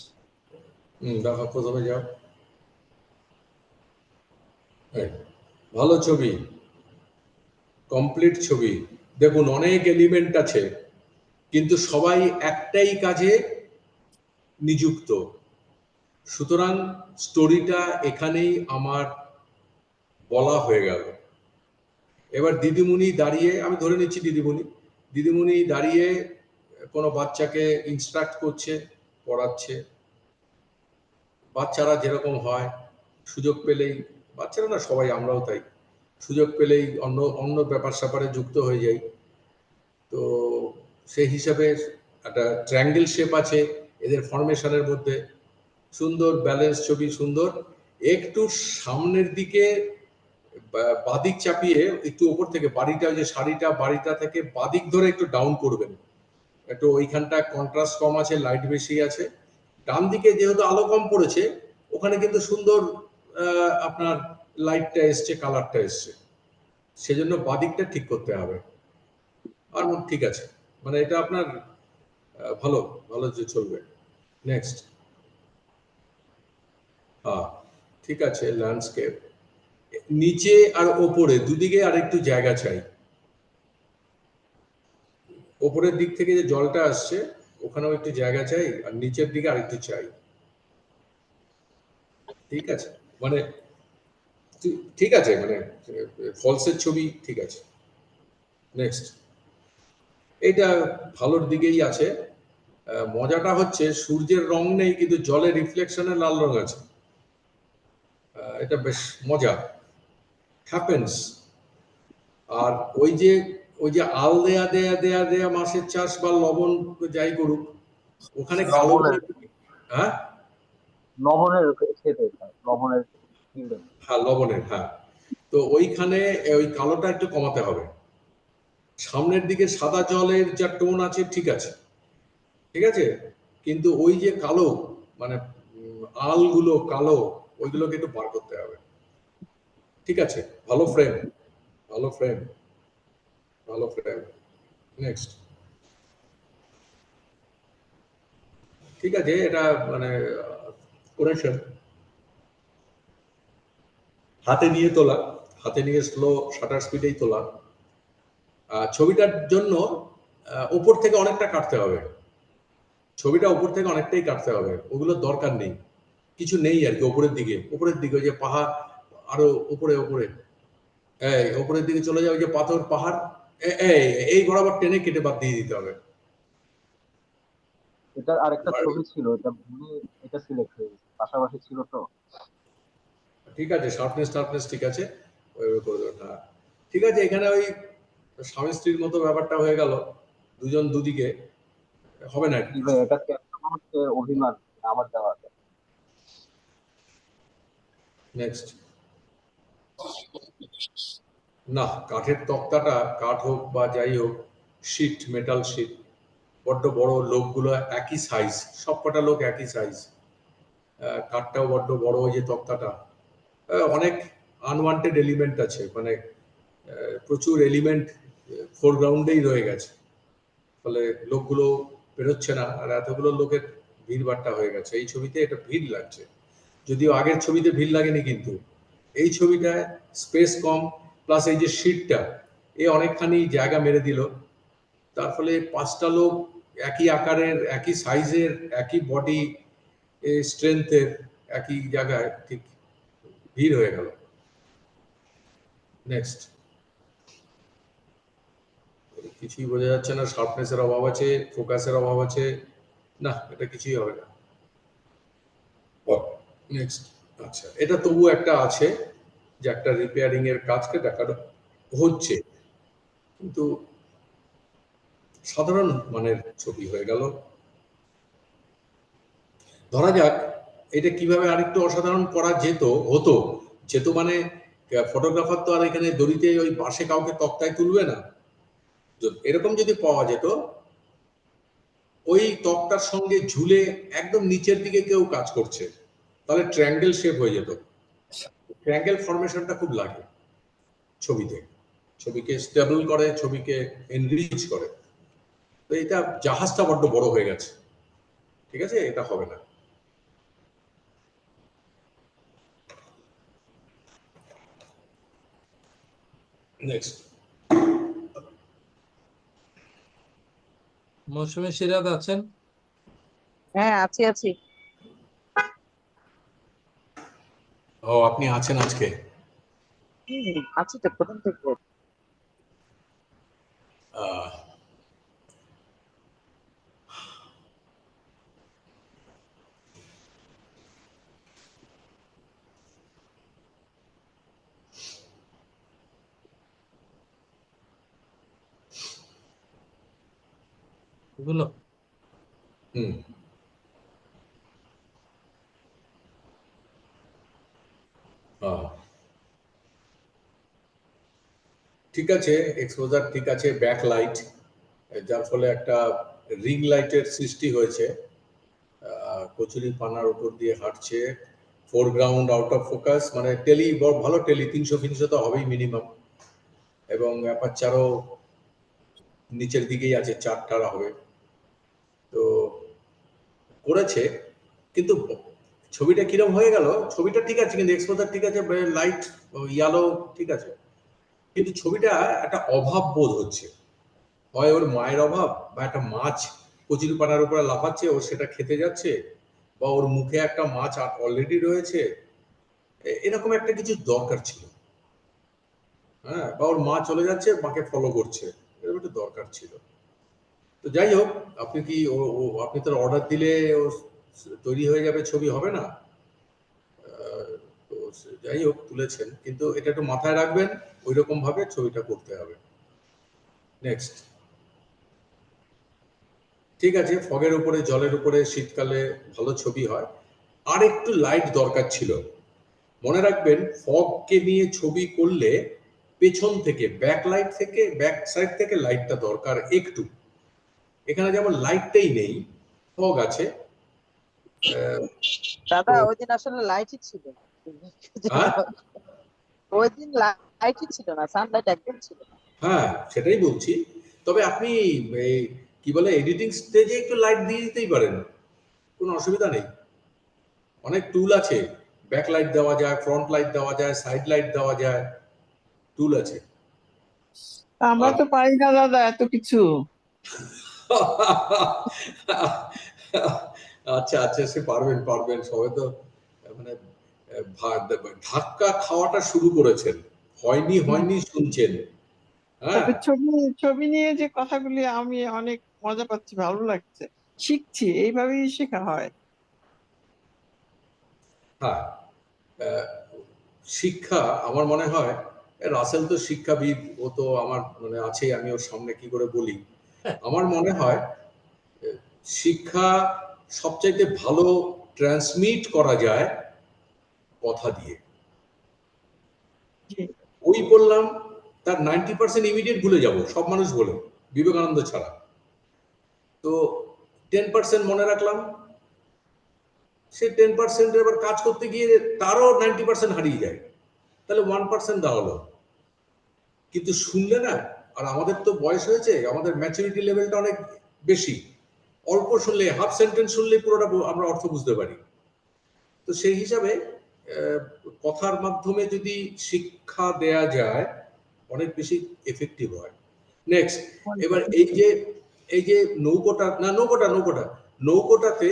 দেখো, প্রথমে যাও। এই, ভালো ছবি, কমপ্লিট ছবি। দেখুন, অনেক এলিমেন্ট আছে, কিন্তু সবাই একটাই কাজে নিযুক্ত। সুতরাং স্টোরিটা এখানেই আমার বলা হয়ে গেল। এবার দিদিমণি দাঁড়িয়ে, আমি ধরে নিচ্ছি দিদিমণি দাঁড়িয়ে কোনো বাচ্চাকে ইনস্ট্রাক্ট করছে, পড়াচ্ছে। বাচ্চারা যেরকম হয়, সুযোগ পেলেই, বাচ্চারা না সবাই, আমরাও তাই, সুযোগ পেলেই অন্য অন্য ব্যাপার স্যাপারে যুক্ত হয়ে যাই। তো সেই হিসাবে একটা ট্রায়াঙ্গেল শেপ আছে এদের ফরমেশনের মধ্যে, সুন্দর ব্যালেন্স ছবি, সুন্দর। একটু সামনের দিকে বাদিক চাপিয়ে, একটু ওপর থেকে বাড়িটা, যে শাড়িটা বাড়িটা থেকে বাদিক ধরে একটু ডাউন করবেন, একটু ওইখানটা কন্ট্রাস্ট কম আছে, লাইট বেশি আছে। ডান দিকে যেহেতু আলো কম পড়েছে, ওখানে কিন্তু সুন্দর আপনার লাইটটা এসছে, কালারটা এসছে, সেজন্য বাদিকটা ঠিক করতে হবে। আর ঠিক আছে, মানে এটা আপনার ভালো ভালো যে চলবে। নেক্সট। হ্যাঁ, ঠিক আছে, ল্যান্ডস্কেপ নিচে আর ওপরে দুদিকে আরেকটু জায়গা চাই। ওপরের দিক থেকে যে জলটা আসছে ওখানেও একটু জায়গা চাই, আর নিচের দিকে আরেকটু চাই। ঠিক আছে, মানে ঠিক আছে, মানে ফলসের ছবি ঠিক আছে। নেক্সট। এটা ভালোর দিকেই আছে। মজাটা হচ্ছে সূর্যের রং নেই কিন্তু জলের রিফ্লেকশনে লাল রং আছে। এটা বেশ মজা, হ্যাপেন্স। আর ওই যে আল দেয়া দেয়া দেয়া দেয়া মাছের চাষ বা লবণ যাই করুক, ওখানে কালো লবণের হ্যাঁ লবণের খেতে হয়, লবণের field এ। হ্যাঁ লবণের, হ্যাঁ। তো ওইখানে ওই কালোটা একটু কমাতে হবে। সামনের দিকে সাদা জলের যা টোন আছে ঠিক আছে, ঠিক আছে, কিন্তু ওই যে কালো, মানে আলগুলো কালো, ওইগুলোকে একটু বার করতে হবে। ঠিক আছে, ভালো ফ্রেম, ভালো ফ্রেম, ভালো ফ্রেম। নেক্সট। ঠিক আছে, এটা মানে করেছেন হাতে নিয়ে তোলা, হাতে নিয়ে স্লো শাটার স্পিডেই তোলা। ছবিটার জন্য উপর থেকে অনেকটা কাটতে হবে, ছবিটা উপর থেকে অনেকটাই কাটতে হবে, ওগুলোর দরকার নেই, কিছু নেই আর কি। উপরের দিকে ওই যে পাহাড়, আরো উপরে উপরে, এই উপরের দিকে চলে যাও, ওই যে পাথর পাহাড়, এই বরাবর টেনে কেটে বাদ দিয়ে দিতে হবে। এটা আরেকটা ছবি ছিল, এটা ভুলে এটা সিলেক্ট হয়ে গেছে, পাশাপাশি ছিল তো। ঠিক আছে, শার্পনেস ঠিক আছে, ওইভাবে করে দেবেন। হ্যাঁ ঠিক আছে, এখানে ওই স্বামী স্ত্রীর মতো ব্যাপারটা হয়ে গেল, দুজন দুদিকে, হবে না কি ভাই, এটা কেমন হচ্ছে অভিমান আমার দেওয়া। নেক্সট। না, কাঠের তক্তাটা, কাঠ হোক বা যাই হোক, শিট, মেটাল শিট, বড্ড বড়, লোকগুলো একই সাইজ, সবকটা লোক একই সাইজ, কাঠটাও বড্ড বড়, ওই যে তক্তাটা, অনেক আনওয়ান্টেড এলিমেন্ট আছে, মানে প্রচুর এলিমেন্ট ফোরগ্রাউন্ডেই রয়ে গেছে, ফলে লোকগুলো বেরোচ্ছে না, আর এতগুলো লোকের ভিড়ভাট্টা হয়ে গেছে। এই ছবিতে এটা ভিড় লাগছে, যদিও আগের ছবিতে ভিড় লাগেনি, কিন্তু এই ছবিটায় স্পেস কম, প্লাস এই যে শিটটা এ অনেকখানি জায়গা মেরে দিল, তার ফলে পাঁচটা লোক একই আকারের, একই সাইজের, একই বডি স্ট্রেংথের, একই জায়গায় ঠিক ভিড় হয়ে গেল। নেক্সট। কিছুই বোঝা যাচ্ছে না, শার্পনেসের অভাব আছে, ফোকাসের অভাব আছে, না এটা কিছুই হবে না। নেক্সট। আচ্ছা, এটা তবু একটা আছে যে একটা রিপেয়ারিং এর কাজকে দেখানো হচ্ছে, কিন্তু সাধারণ মানের ছবি হয়ে গেল। ধরা যাক এটা কিভাবে আরেকটু অসাধারণ করা যেত মানে ফটোগ্রাফার তো আর এখানে দড়িতে ওই পাশে কাউকে তক্তায় তুলবে না, এরকম যদি পাওয়া যেত, ওই তক্তার সঙ্গে ঝুলে একদম নিচের দিকে কেউ কাজ করছে, তাহলে ট্রায়াঙ্গেল শেপ হয়ে যেত। ট্রায়াঙ্গেল ফরমেশনটা খুব লাগে ছবিতে, ছবিকে স্টেবল করে, ছবিকে এনরিচ করে। তো এটা জাহাজটা বড্ড বড় হয়ে গেছে, ঠিক আছে, এটা হবে না। নেক্সট। মৌসুমী সিরাত আছেন? হ্যাঁ, আছি আছি। ও, আপনি আছেন আজকে? আছি তো প্রথম থেকে। আহ, এগুলো হুম, ঠিক আছে, এক্সপোজার ঠিক আছে, ব্যাক লাইট, যার ফলে একটা রিং লাইটের সৃষ্টি হয়েছে, কচুরি পানার উপর দিয়ে হাঁটছে, ফোরগ্রাউন্ড আউট অফ ফোকাস, মানে ভালো টেলি 300 তো হবেই মিনিমাম, এবং অ্যাপারচারও নিচের দিকেই আছে, 4 হবে। তো করেছে, কিন্তু ছবিটা কিরম হয়ে গেল, ছবিটা ঠিক আছে কিন্তু এক্সপোজার ঠিক আছে, লাইট ইয়ালো ঠিক আছে, কিন্তু ছবিটা একটা অভাব বোধ হচ্ছে, হয় ওর মায়ের অভাব, বা একটা মাছ কচুরিপানার উপরে লাফাচ্ছে ও সেটা খেতে যাচ্ছে, বা ওর মুখে একটা মাছ অলরেডি রয়েছে, এরকম একটা কিছু দরকার ছিল। হ্যাঁ, বা ওর মা চলে যাচ্ছে, মাকে ফলো করছে, এরকম একটা দরকার ছিল। তো যাই হোক, আপনি কি আপনি তো অর্ডার দিলে ও তৈরি হয়ে যাবে, ছবি হবে না। তো যাই হোক, তুলেছেন, কিন্তু এটা একটু মাথায় রাখবেন, ওই রকম ভাবে ছবিটা করতে হবে। নেক্সট। ঠিক আছে, ফগের উপরে, জলের উপরে শীতকালে ভালো ছবি হয়। আর একটু লাইট দরকার ছিল। মনে রাখবেন, ফগকে নিয়ে ছবি করলে পেছন থেকে, ব্যাক লাইট থেকে, ব্যাক সাইড থেকে লাইটটা দরকার একটু। এখানে যেমন লাইটটাই নেই, ফগ আছে। দাদা ওই দিন আসলে লাইটই ছিল না। হ্যাঁ ওই দিন লাইটই ছিল না, সানলাইট একদম ছিল না। হ্যাঁ, সেটাই বলছি। তবে আপনি এই কি বলে, এডিটিং স্টেজে একটু লাইট দিয়ে দিতেই পারেন, কোনো অসুবিধা নেই। অনেক টুল আছে, ব্যাক লাইট দেওয়া যায়, ফ্রন্ট লাইট দেওয়া যায়, সাইড লাইট দেওয়া যায়, টুল আছে। আমরা আর তো পারি না দাদা এত কিছু। আচ্ছা আচ্ছা, সে পারবেন পারবেন, সবাই তো মানে ধাক্কা খাওয়াটা শুরু করেছেন, হয়নি হয়নি শুনছেন। হ্যাঁ তবে ছবি ছবি নিয়ে যে কথাগুলি আমি অনেক মজা পাচ্ছি, ভালো লাগছে, শিখছি, এইভাবেই শেখা হয়। হ্যাঁ, আহ, শিক্ষা আমার মনে হয়, রাসেল তো শিক্ষাবিদ, ও তো আমার মানে আছেই, আমি ওর সামনে কি করে বলি। আমার মনে হয় শিক্ষা সবচাইতে ভালো ট্রান্সমিট করা যায় কথা দিয়ে। জি। ওই বললাম, তার 90% ইমিডিয়েট ভুলে যাব, সব মানুষ বলে, বিবেকানন্দ ছাড়া। তো 10% মনে রাখলাম, সে 10% এবার কাজ করতে গিয়ে তারও 90% হারিয়ে যায়, তাহলে 1% দাঁড়ালো। কিন্তু শুনলে না, আর আমাদের তো বয়স হয়েছে, আমাদের ম্যাচুরিটি লেভেলটা অনেক বেশি, অল্প শুনলে, হাফ সেন্টেন্স শুনলে পুরোটা আমরা অর্থ বুঝতে পারি। তো সেই হিসাবে কথার মাধ্যমে যদি শিক্ষা দেয়া যায়, অনেক বেশি এফেক্টিভ হয়। নেক্সট। এবার এই যে নৌকোটাতে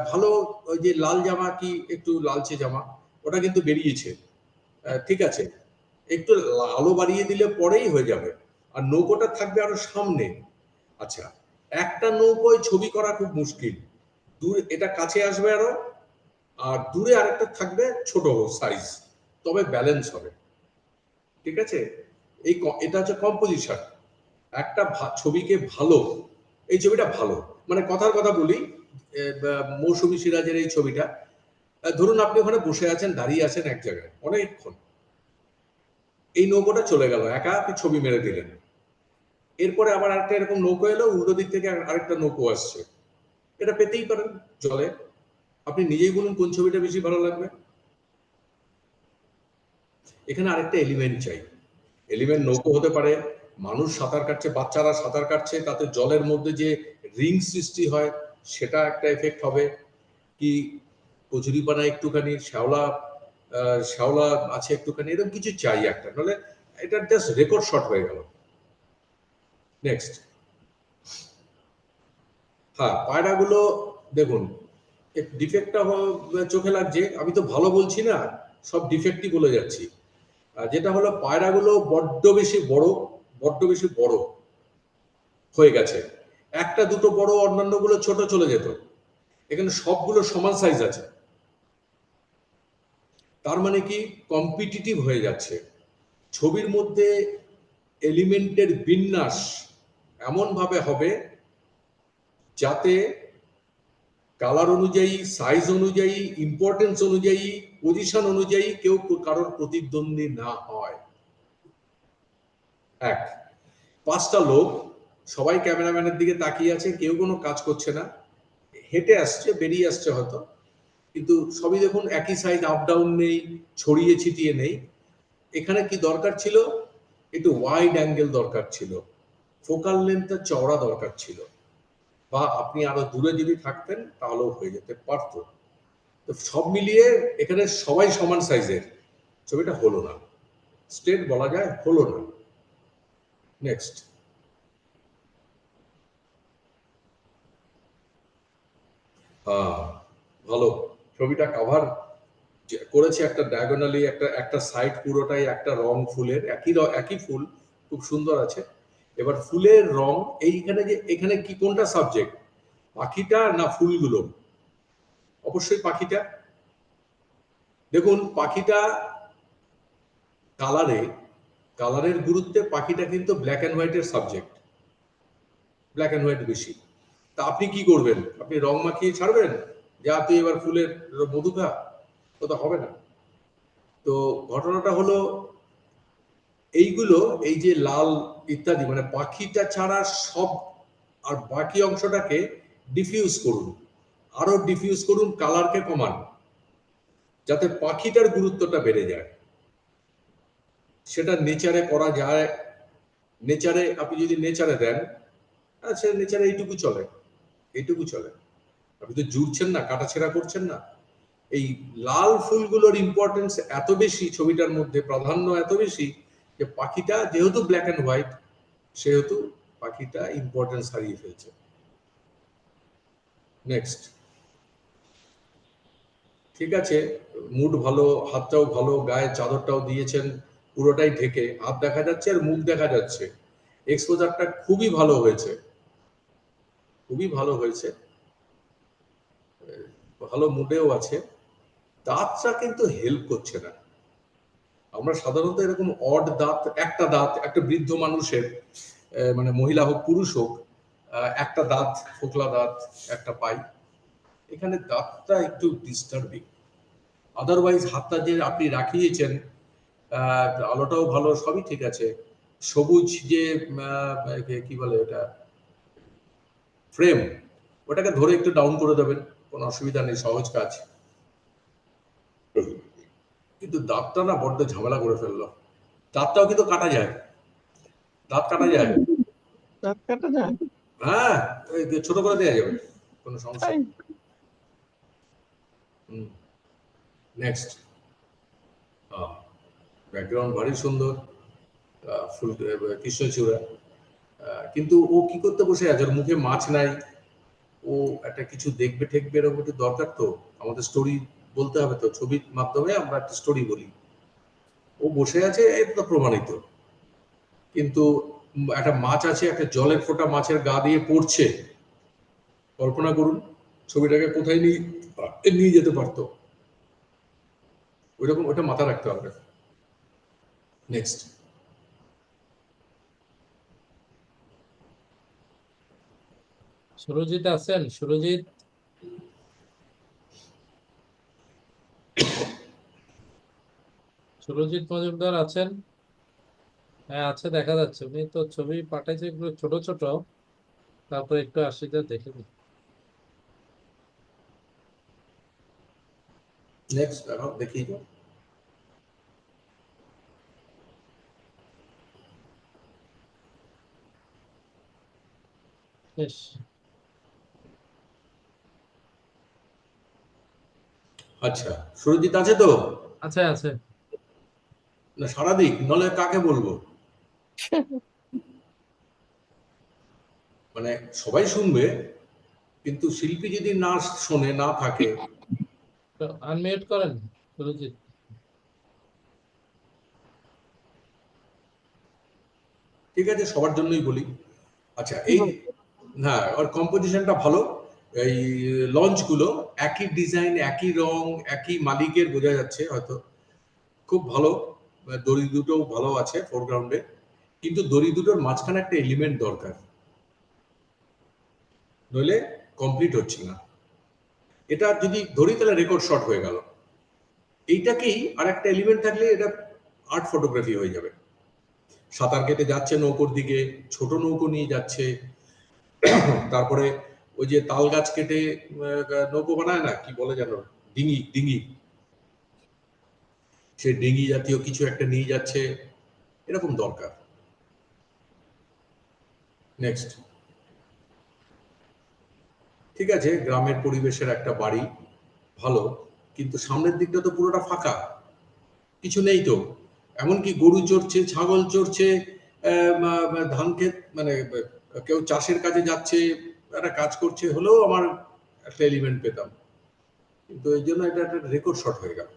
ভালো, ওই যে লাল জামা, কি একটু লালচে জামা, ওটা কিন্তু বেরিয়েছে, ঠিক আছে, একটু আলো বাড়িয়ে দিলে পরেই হয়ে যাবে। আর নৌকোটা থাকবে আরো সামনে। আচ্ছা, একটা নৌকোয় ছবি করা খুব মুশকিল, দূর এটা কাছে আসবে আরো, আর দূরে আরেকটা থাকবে ছোট সাইজ, তবে ব্যালেন্স হবে। ঠিক আছে, এটা হচ্ছে কম্পোজিশন। একটা ছবিকে ভালো, এই ছবিটা ভালো, মানে কথার কথা বলি, মৌসুমী সিরাজের এই ছবিটা, ধরুন আপনি ওখানে বসে আছেন, দাঁড়িয়ে আছেন এক জায়গায় অনেকক্ষণ, এই নৌকোটা চলে গেল, একা আপনি ছবি মেরে দিলেন, এরপরে আবার আরেকটা এরকম নৌকো এলো, উল্টো দিক থেকে আরেকটা নৌকো আসছে, এটা পেতেই পারেন জলে। আপনি নিজেই বলুন কোন ছবিটা বেশি ভালো লাগবে। এখানে আরেকটা এলিমেন্ট চাই, এলিমেন্ট নৌকো হতে পারে, মানুষ সাঁতার কাটছে, বাচ্চারা সাঁতার কাটছে, তাতে জলের মধ্যে যে রিং সৃষ্টি হয়, সেটা একটা এফেক্ট হবে, কি কচুরিপানা একটুখানি, শ্যাওলা আছে একটুখানি, এরকম কিছু চাই একটা, নাহলে এটা জাস্ট রেকর্ড শট হয়ে গেল। নেক্সট। হ্যাঁ, পায়রাগুলো দেখুন, ডিফেক্টটা চোখে লাগছে, আমি তো ভালো বলছি না, সব ডিফেক্টই বলে যাচ্ছি। যেটা হলো, পায়রাগুলো বড্ড বেশি বড় হয়ে গেছে, একটা দুটো বড়, অন্যান্য গুলো ছোট চলে যেত, এখানে সবগুলো সমান সাইজ আছে, তার মানে কি কম্পিটিটিভ হয়ে যাচ্ছে। ছবির মধ্যে এলিমেন্টের বিন্যাস এমন ভাবে হবে যাতে কালার অনুযায়ী, সাইজ অনুযায়ী, ইম্পর্টেন্স অনুযায়ী, পজিশন অনুযায়ী কেউ কারোর প্রতিদ্বন্দ্বী না হয়। এক, 5টা লোক সবাই ক্যামেরাম্যানের দিকে তাকিয়ে আছে, কেউ কোনো কাজ করছে না, হেঁটে আসছে, বেরিয়ে আসছে হয়তো, কিন্তু সবই দেখুন একই সাইজ, আপ ডাউন নেই, ছড়িয়ে ছিটিয়ে নেই। এখানে কি দরকার ছিল, একটু ওয়াইড অ্যাঙ্গেল দরকার ছিল, ফোকাল লেন্থটা চওড়া দরকার ছিল, বা আপনি আরো দূরে যদি থাকতেন তাহলেও হয়ে যেতে পারতো। তো সব মিলিয়ে এখানে সবাই সমান সাইজের, ছবিটা হলো না, স্ট্রেট বলা যায় হলো না। নেক্সট। হ্যাঁ, ভালো ছবিটা কাভার করেছে একটা ডায়াগোনালি, একটা সাইড পুরোটাই একটা রং ফুলের, একই ফুল, খুব সুন্দর আছে। এবার ফুলের রং এইখানে যে এখানে কি কোনটা সাবজেক্ট, পাখিটা না ফুলগুলো? অবশ্যই পাখিটা। দেখুন পাখিটা কালারের গুরুত্বে পাখিটা কিন্তু ব্ল্যাক অ্যান্ড হোয়াইটের সাবজেক্ট, ব্ল্যাক অ্যান্ড হোয়াইট বেশি। তা আপনি কি করবেন? আপনি রং মাখিয়ে ছাড়বেন যা তুই এবার ফুলের মধু খা? তো হবে না। তো ঘটনাটা হলো এইগুলো, এই যে লাল ইত্যাদি, মানে পাখিটা ছাড়া সব, আর বাকি অংশটাকে ডিফিউজ করুন, আরো ডিফিউজ করুন, কালারকে কমান, যাতে পাখিটার গুরুত্বটা বেড়ে যায়। সেটা নেচারে করা যায়। নেচারে আপনি যদি নেচারে দেন, আচ্ছা নেচারে এইটুকু চলে, এইটুকু চলে। আপনি তো জুড়ছেন না, কাটাছেড়া করছেন না। এই লাল ফুলগুলোর ইম্পর্টেন্স এত বেশি ছবিটার মধ্যে, প্রাধান্য এত বেশি যে পাখিটা যেহেতু ব্ল্যাক অ্যান্ড হোয়াইট, সেহেতু পাখিটা ইম্পর্টেন্স হারিয়ে ফেলছে। নেক্সট। ঠিক আছে, মুড ভালো, হাতটাও ভালো, গায়ে চাদরটাও দিয়েছেন, পুরোটাই ঢেকে, হাত দেখা যাচ্ছে আর মুখ দেখা যাচ্ছে। এক্সপোজারটা খুবই ভালো হয়েছে, খুবই ভালো হয়েছে, ভালো মুডেও আছে। দাঁতটা কিন্তু হেল্প করছে না। আমরা সাধারণত এরকম অড দাঁত, একটা বৃদ্ধ মানুষের, মানে মহিলা হোক পুরুষ হোক, একটা দাঁত, ফোকলা দাঁত একটা পাই। এখানে দাঁতটা একটু ডিস্টার্বিং। আদারওয়াইজ হাতটা যে আপনি রাখিয়েছেন, আলোটাও ভালো, সবই ঠিক আছে। সবুজ যে কি বলে ওটা, ফ্রেম, ওটাকে ধরে একটু ডাউন করে দেবেন, কোনো অসুবিধা নেই, সহজ কাজ। কিন্তু দাঁতটা না বড্ড ঝামেলা করে ফেললো। দাঁতটাও কিন্তু কাটা যায়, দাঁত কাটা যায়। দাঁত কাটা যায়? হ্যাঁ, ছোট করে দেওয়া যাবে, কোনো সমস্যা তাই? নেই। নেক্সট। ব্যাকগ্রাউন্ড ভারী সুন্দর, ফুল কৃষ্ণচূড়া, কিন্তু ও কি করতে বসে আছে? ওর মুখে মাছ নাই, ও একটা কিছু দেখবে ঠেকবে, এরকম একটু দরকার তো। আমাদের স্টোরি বলতে হবে তো, ছবির মাধ্যমে আমরা একটা স্টোরি বলি। ও বসে আছে, এটা তো প্রমাণিত। কিন্তু একটা মাছ আছে, একটা জলের ফোঁটা মাছের গা দিয়ে পড়ছে, কল্পনা করুন ছবিটাকে কোথায় নিয়ে যেতে পারতো। ওইরকম, ওটা মাথা রাখতে হবে। নেক্সট। সুরজিৎ আছেন? সুরজিৎ, সুরজিৎ মজুমদার আছেন? হ্যাঁ আছে, দেখা যাচ্ছে। উনি তো ছবি পাঠাইছে এগুলো ছোট ছোট, তারপরে একটু আসিটা দেখে নিই। নেক্সট এখন দেখি। বেশ, আচ্ছা, সুরজিৎ আছে তো? আছে আছে। না সারাদিক, নলে কাকে বলবো? মানে সবাই শুনবে, কিন্তু শিল্পী যদি না শোনে, না থাকে। তো আনমিউট করেন সুরজিৎ। ঠিক আছে, সবার জন্যই বলি। আচ্ছা, এই হ্যাঁ, ওর কম্পোজিশনটা ভালো। এই লঞ্চগুলো একই ডিজাইন, একই রং, একই মালিকের, বোঝা যাচ্ছে হয়তো। খুব ভালো। দড়ি দুটোও ভালো আছে ফোরগ্রাউন্ডে, কিন্তু দড়ি দুটোর মাঝখানে একটা এলিমেন্ট দরকার, নইলে কমপ্লিট হচ্ছে না। এটা যদি ধরি তাহলে রেকর্ড শট হয়ে গেল। এইটাকেই আর একটা এলিমেন্ট থাকলে এটা আর্ট ফটোগ্রাফি হয়ে যাবে। সাঁতার কেটে যাচ্ছে নৌকোর দিকে, ছোট নৌকো নিয়ে যাচ্ছে, তারপরে ওই যে তাল গাছ কেটে নৌকো বানায় না, কি বলে যেন, ডিঙি, ডিঙি, সে ডিঙি জাতীয় কিছু একটা নিয়ে যাচ্ছে, এরকম দরকার। নেক্সট। ঠিক আছে, গ্রামের পরিবেশের একটা বাড়ি, ভালো, কিন্তু সামনের দিকটা তো পুরোটা ফাঁকা, কিছু নেই তো। এমনকি গরু চড়ছে, ছাগল চড়ছে, ধান ক্ষেত, মানে কেউ চাষের কাজে যাচ্ছে, একটা কাজ করছে, হলেও আমার একটা এলিমেন্ট পেতাম, কিন্তু এই জন্য এটা একটা রেকর্ড শট হয়ে গেল।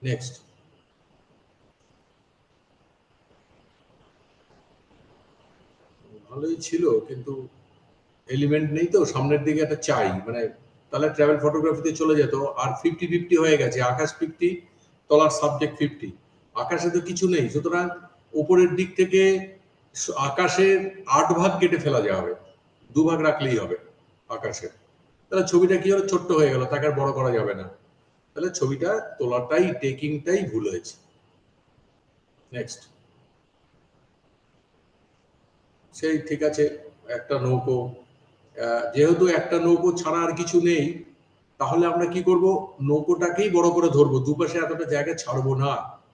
নেক্সট। ভালোই ছিল, কিন্তু এলিমেন্ট নেই তো সামনের দিকে, একটা চাই, মানে তাহলে ট্রাভেল ফটোগ্রাফিতে চলে যেত। আর 50-50 হয়ে গেছে, আকাশ 50, তলার সাবজেক্ট 50। আকাশে তো কিছু নেই, সুতরাং উপরের দিক থেকে আকাশের 8 ভাগ কেটে ফেলা যাবে, 2 ভাগ রাখলেই হবে আকাশের। তাহলে ছবিটা কি হলো, ছোট্ট হয়ে গেল, তাকে আর বড় করা যাবে না। তাহলে ছবিটা তোলাটাই, টেকিংটাই ভুল হয়েছে। নেক্সট। সেই ঠিক আছে, একটা নৌকো, যেহেতু একটা নৌকো ছাড়া আর কিছু নেই, তাহলে আমরা কি করব, নৌকোটাকেই বড় করে ধরবো, দুপাশে এতটা জায়গা ছাড়বো না,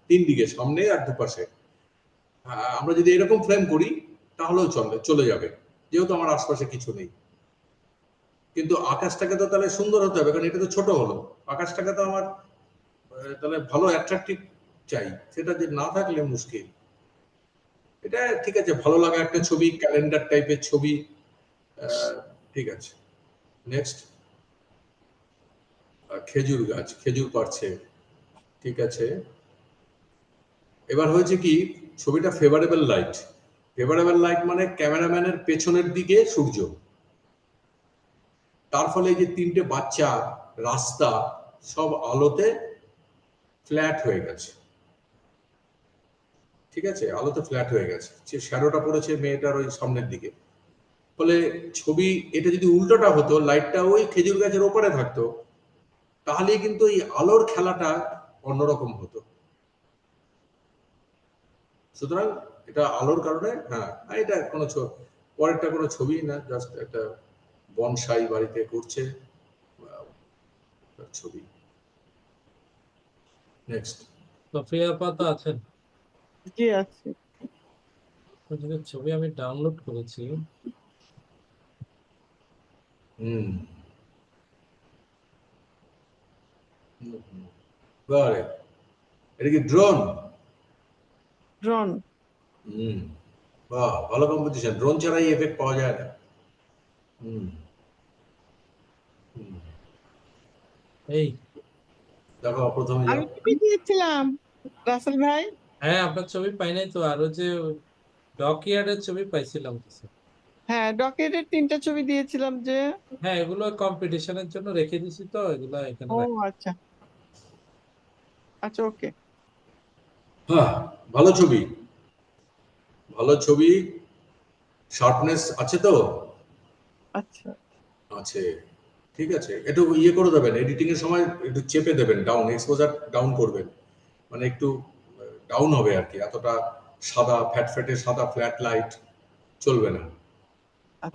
3 দিকে, সামনে আর দুপাশে। আমরা যদি এরকম ফ্রেম করি তাহলেও চলে যাবে, যেহেতু আমার আশপাশে কিছু নেই। কিন্তু আকাশটাকে তো তাহলে সুন্দর হতে হবে, কারণ এটা তো ছোট হলো। আকাশটাকে তো আমার তাহলে ভালো অ্যাট্রাকটিভ চাই, সেটা যে না থাকলে মুশকিল। এটা ঠিক আছে, ভালো লাগা একটা ছবি, ক্যালেন্ডার টাইপের ছবি, ঠিক আছে। নেক্সট। খেজুর গাছ, খেজুর পাড়ছে, ঠিক আছে। এবার হয়েছে কি, ছবিটা ফেভারেবল লাইট। ফেভারেবল লাইট মানে ক্যামেরাম্যানের পেছনের দিকে সূর্য, তার ফলে এই যে 3টে বাচ্চা, রাস্তা, সব আলোতে ফ্ল্যাট হয়ে গেছে, ঠিক আছে, আলোতে ফ্ল্যাট হয়ে গেছে, যে শ্যাডোটা পড়েছে মেয়েটার ওই সামনের দিকে। ফলে ছবি, এটা যদি উল্টোটা হতো, লাইটটা ওই খেজুর গাছের ওপরে থাকতো, তাহলে কিন্তু এই আলোর খেলাটা অন্যরকম হতো। সুতরাং এটা আলোর কারণে, হ্যাঁ, এটা কোনো পরেরটা কোনো ছবি না, জাস্ট একটা বনসাই বাড়িতে করছে ছবি। নেক্সট। সোফিয়া আপা তো আছেন? জি আছে। ওদের ছবি আমি ডাউনলোড করেছি। হুম, বারে, এটা কি ড্রোন? ড্রোন। হুম, বাহ, ভালো কম্পোজিশন, ড্রোন ছাড়া এই এফেক্ট পাওয়া যায় না। হুম, হুম। এই দেখো প্রথমে আমি যাও। ছবি দিয়েছিলাম রাসেল ভাই। হ্যাঁ, আপনার ছবি পাই নাই তো, আরো যে ডকইয়ার্ডের ছবি পাইছিলাম কিছু। হ্যাঁ, ডকেটের 3টা ছবি দিয়েছিলাম যে। হ্যাঁ, এগুলো কম্পিটিশনের জন্য রেখে দিছি, তো এগুলো এখানে ও রাখি। আচ্ছা আচ্ছা, ওকে। হ্যাঁ, ভালো ছবি, ভালো ছবি, শার্পনেস আছে তো? আচ্ছা আছে, ঠিক আছে। একটু ইয়ে করে দেবেন, এডিটিং এর সময় একটু চেপে দেবেন, ডাউন, এক্সপোজার ডাউন করবেন, মানে একটু ডাউন হবে আর কি, এতটা সাদা ফ্যাটে সাদা ফ্ল্যাট লাইট চলবে না।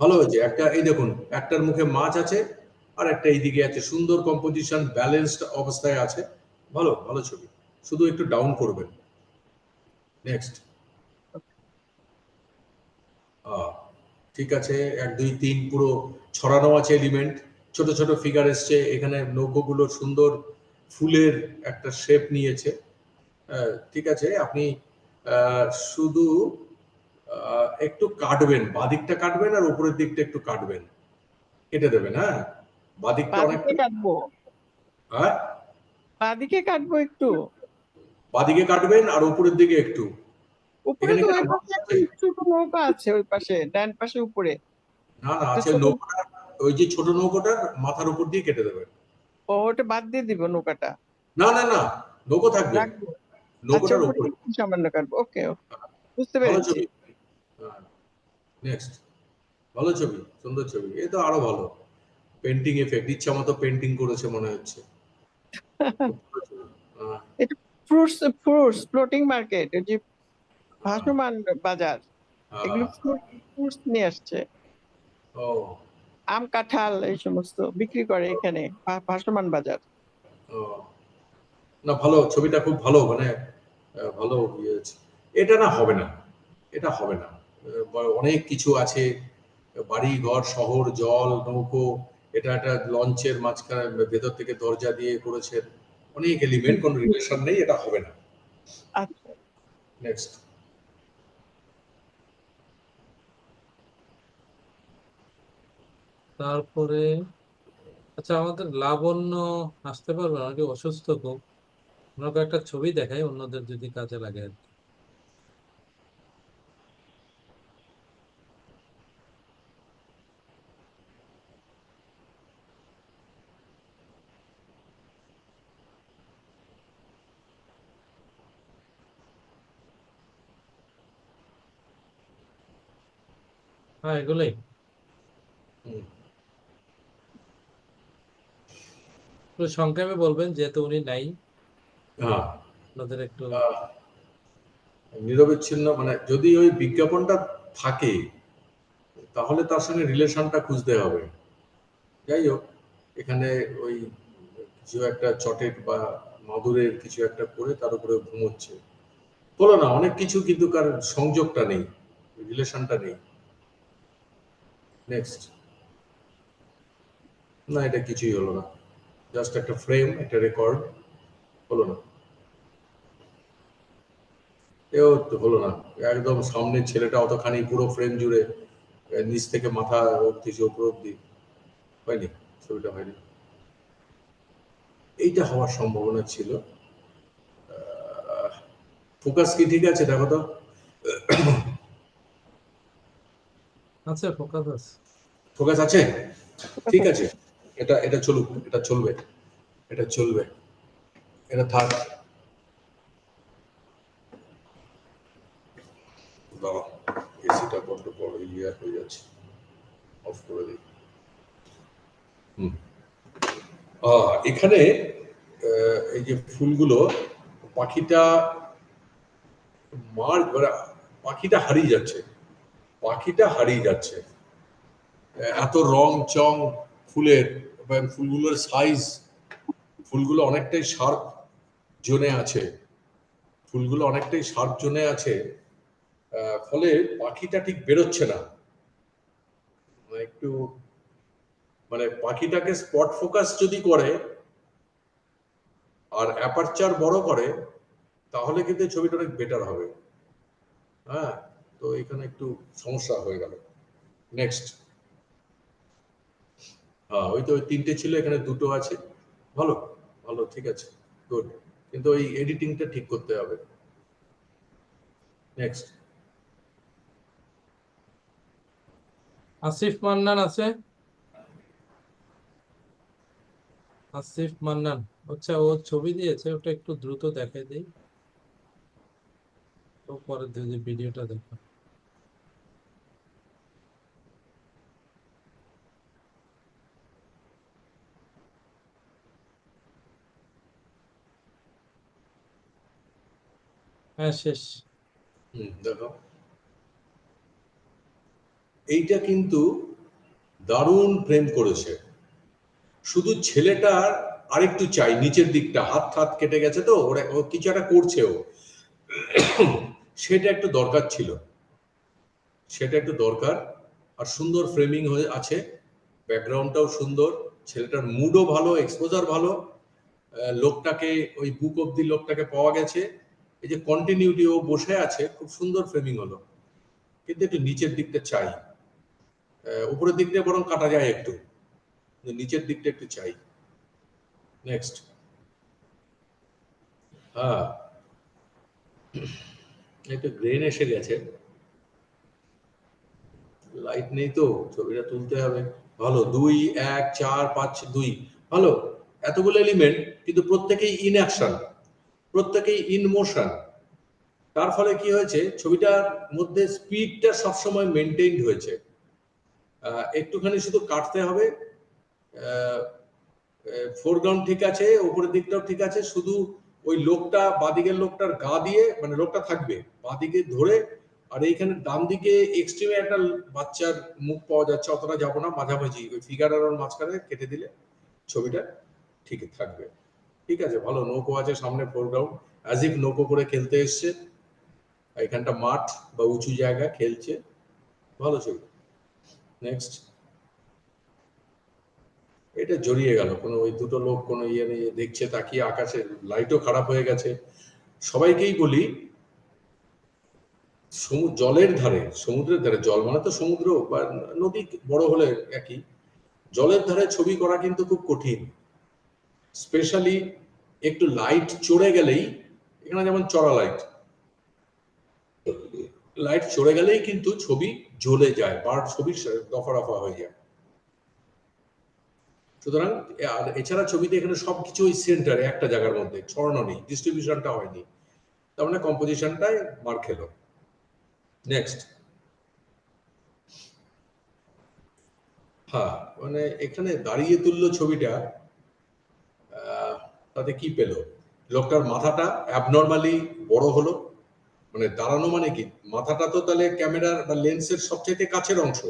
ভালো আচ্ছা। হয়েছে, একটা এই দেখুন, একটার মুখে মাছ আছে, আর একটা এইদিকে আছে, সুন্দর কম্পোজিশন, ব্যালেন্সড অবস্থায় আছে, ভালো ভালো ছবি, শুধু একটু ডাউন করবেন। নেক্সট। ঠিক আছে, 1 2 3 পুরো ছড়ানো আছে এলিমেন্ট, ছোট ছোট ফিগার এসছে এখানে, নৌকোগুলো সুন্দর ফুলের একটা শেপ নিয়েছে। ঠিক আছে, আপনি শুধু একটু কাটবেন, বাদিকটা কাটবেন আর উপরের দিকটা একটু কাটবেন, কেটে দেবেন, হ্যাঁ, বাদিকটা বাদিকে অনেকটা, কাটবো, হ্যাঁ, বাদিকে কাটবো একটু। বাদিকে কাটবেন আর উপরের দিকে একটু। উপরে এখানে তো কেন ওই মাছ পাশে একটা আছে? ছোট নৌকা আছে, ওই পাশে ডান পাশে উপরে না না, একটা আছে ছোট। নৌকোটা, ওই যে ছোট নৌকোটার মাথার উপর দিয়ে কেটে দেবেন। ও, ওটা বাদ দিয়ে দিব নৌকাটা, না না না, নৌকো থাকবে, রাখবো। আচ্ছা, নৌকোটার উপরে উপরে। একটু সামান্য কাটবো, ওকে ওকে, বুঝতে ভালো পেরেছি। ছবি। নেক্সট। ভালো ছবি, সুন্দর ছবি, এ তো আরো ভালো, পেন্টিং এফেক্ট, ইচ্ছা মতো পেন্টিং করেছে মনে হচ্ছে। খুব ভালো ছবি। এটা ফ্রুটস, ফ্রুটস ফ্লোটিং মার্কেট, এই যে ভাসমান বাজার, এগুলো ফ্রুটস নিয়ে আসছে, ও আম কাঁঠাল এই সমস্ত বিক্রি করে এখানে, ভাসমান বাজার। ও, না ভালো, ছবিটা খুব ভালো, মানে ভালো ইয়ে হয়েছে। এটা না হবে না, এটা হবে না, অনেক কিছু আছে, বাড়ি ঘর শহর জল নৌকো, এটা একটা লঞ্চের মাঝখানে ভেতর থেকে দরজা দিয়ে করেছেন, অনেক এলিমেন্ট, কোনো রিলেশন নেই, এটা হবে না। আচ্ছা নেক্সট। তারপরে আচ্ছা, আমাদের লাবণ্য আসতে পারবে? নাকি অসুস্থ খুব? ওনাকে একটা ছবি দেখাই, অন্যদের যদি কাজে লাগে আর কি। হ্যাঁ, এগুলোই। একটু সংক্ষেপে বলবেন যেহেতু উনি নাই, হ্যাঁ, আপনাদের একটু। নিরবিচ্ছিন্ন মানে যদি ওই বিজ্ঞাপনটা থাকে তাহলে তার সঙ্গে রিলেশনটা খুঁজতে হবে। যাই হোক, এখানে ওই কিছু একটা চটের বা মাদুরের কিছু একটা করে তার উপরে ঘুমোচ্ছে, বলো না, অনেক কিছু, কিন্তু কার সংযোগটা নেই, রিলেশনটা নেই। নেক্সট। না, এটা কিছুই হলো না, জাস্ট একটা ফ্রেম, একটা রেকর্ড, হলো না। এও তো হলো না, একদম সামনের ছেলেটা অতখানি পুরো ফ্রেম জুড়ে নিচ থেকে মাথা অব্দি উপর অব্দি হয়নি, ছবিটা হয়নি। এইটা হওয়ার সম্ভাবনা ছিল। ফোকাস কি ঠিক আছে দেখো তো? আছে, ফোকাস আছে। ফোকাস আছে, ঠিক আছে। এটা এটা চলুক, এটা চলবে, এটা চলবে, এটা থাক। বাবা, এসিটা বড্ড বড় ইয়ার হয়ে যাচ্ছে, অফ করে দিই। এখানে এই যে ফুলগুলো, পাখিটা পাখিটা হারিয়ে যাচ্ছে, পাখিটা হারিয়ে যাচ্ছে। এত রং চং ফুলের এবং ফুলগুলোর সাইজ, ফুলগুলো অনেকটাই শার্প জোনে আছে, ফুলগুলো অনেকটাই শার্প জোনে আছে, ফলে পাখিটা ঠিক বেরোচ্ছে না। একটু মানে পাখিটাকে স্পট ফোকাস যদি করে আর অ্যাপারচার বড় করে তাহলে কিন্তু ছবিটা অনেক বেটার হবে। হ্যাঁ, তো এখানে একটু সমস্যা হয়ে গেল। নেক্সট। হ্যাঁ, ওই তো ওই তিনটে ছিল, এখানে দুটো আছে। ভালো ভালো, ঠিক আছে, গুড, কিন্তু ওই এডিটিংটা ঠিক করতে হবে। নেক্সট। আসিফ মান্নান আছে? আসিফ মান্নান, আচ্ছা, ও ছবি দিয়েছে, ওটা একটু দ্রুত দেখাই দিই, তো পরে যদি ভিডিওটা দেখো। হ্যাঁ, শেষ। দেখো, এইটা কিন্তু দারুণ ফ্রেম করেছে। শুধু ছেলেটার আরেকটু চাই, নিচের দিকটা হাত হাত কেটে গেছে, তো ওরা ও কিছু একটা করছে, ও সেটা একটু দরকার ছিল, সেটা একটু দরকার। আর সুন্দর ফ্রেমিং হয়ে আছে, ব্যাকগ্রাউন্ডটাও সুন্দর, ছেলেটার মুডও ভালো, এক্সপোজার ভালো, লোকটাকে ওই বুক অব্দি লোকটাকে পাওয়া গেছে, এই যে কন্টিনিউটি, ও বসে আছে, খুব সুন্দর ফ্রেমিং হলো, কিন্তু একটু নিচের দিকটা চাই, উপরের দিকটা বরং কাটা যায় একটু, নিচের দিকটা একটু চাই। নেক্সট। হ্যাঁ, একটু গ্রেন এসে গেছে, লাইট নেই তো, ছবিটা তুলতে হবে। ভালো, 2 1 4 5 2, ভালো, এতগুলো এলিমেন্ট কিন্তু প্রত্যেকেই ইন অ্যাকশন, প্রত্যেকেই ইন মোশন। তার ফলে কি হয়েছে, ছবিটার মধ্যে স্পিডটা সবসময় মেনটেইনড হয়েছে। একটুখানি শুধু কাটতে হবে, ফোরগ্রাউন্ড ঠিক আছে, উপরের দিকটাও ঠিক আছে, শুধু ওই লোকটা বাদিকের লোকটার গা দিয়ে, মানে লোকটা থাকবে বাদিকে ধরে, আর এইখানে ডান দিকে এক্সট্রিমে একটা বাচ্চার মুখ পাওয়া যাচ্ছে, অতটা যাবো না, মাঝামাঝি ওই ফিগার আর ওর মাঝখানে কেটে দিলে ছবিটা ঠিক থাকবে। ঠিক আছে, ভালো, নৌকো আছে সামনে, ফোরগ্রাউন্ড অ্যাজ ইফ নৌকো করে খেলতে এসছে, এখানটা মাঠ বা উঁচু জায়গা, খেলছে, ভালো ছবি। নেক্সট। এটা জড়িয়ে গেল, কোনো ওই দুটো লোক কোনো ইয়ে নিয়ে দেখছে তাকিয়ে, আকাশে লাইটও খারাপ হয়ে গেছে। সবাইকেই বলি, জলের ধারে, সমুদ্রের ধারে, জল মানে তো সমুদ্র বা নদী বড় হলে একই, জলের ধারে ছবি করা কিন্তু খুব কঠিন। স্পেশালি একটু লাইট চড়ে গেলেই, এখানে যেমন চড়া লাইট, লাইট চড়ে গেলেই কিন্তু ছবি জ্বলে যায়, বা ছবি দফা রফা হয়ে যায়। সুতরাং আর এছাড়া ছবিতে এখানে সবকিছু ওই সেন্টারে একটা জায়গার মধ্যে ছড়ানো নেই, ডিস্ট্রিবিউশনটা হয়নি, তার মানে কম্পোজিশনটাই মার খেলো। নেক্সট। হ্যাঁ, মানে এখানে দাঁড়িয়ে তুললো ছবিটা, তাতে কি পেল? লোকটার মাথাটা অ্যাবনর্মালি বড় হলো, মানে দাঁড়ানো মানে কি, মাথাটা তো তাহলে ক্যামেরার বা লেন্সের সবচেয়ে কাছের অংশ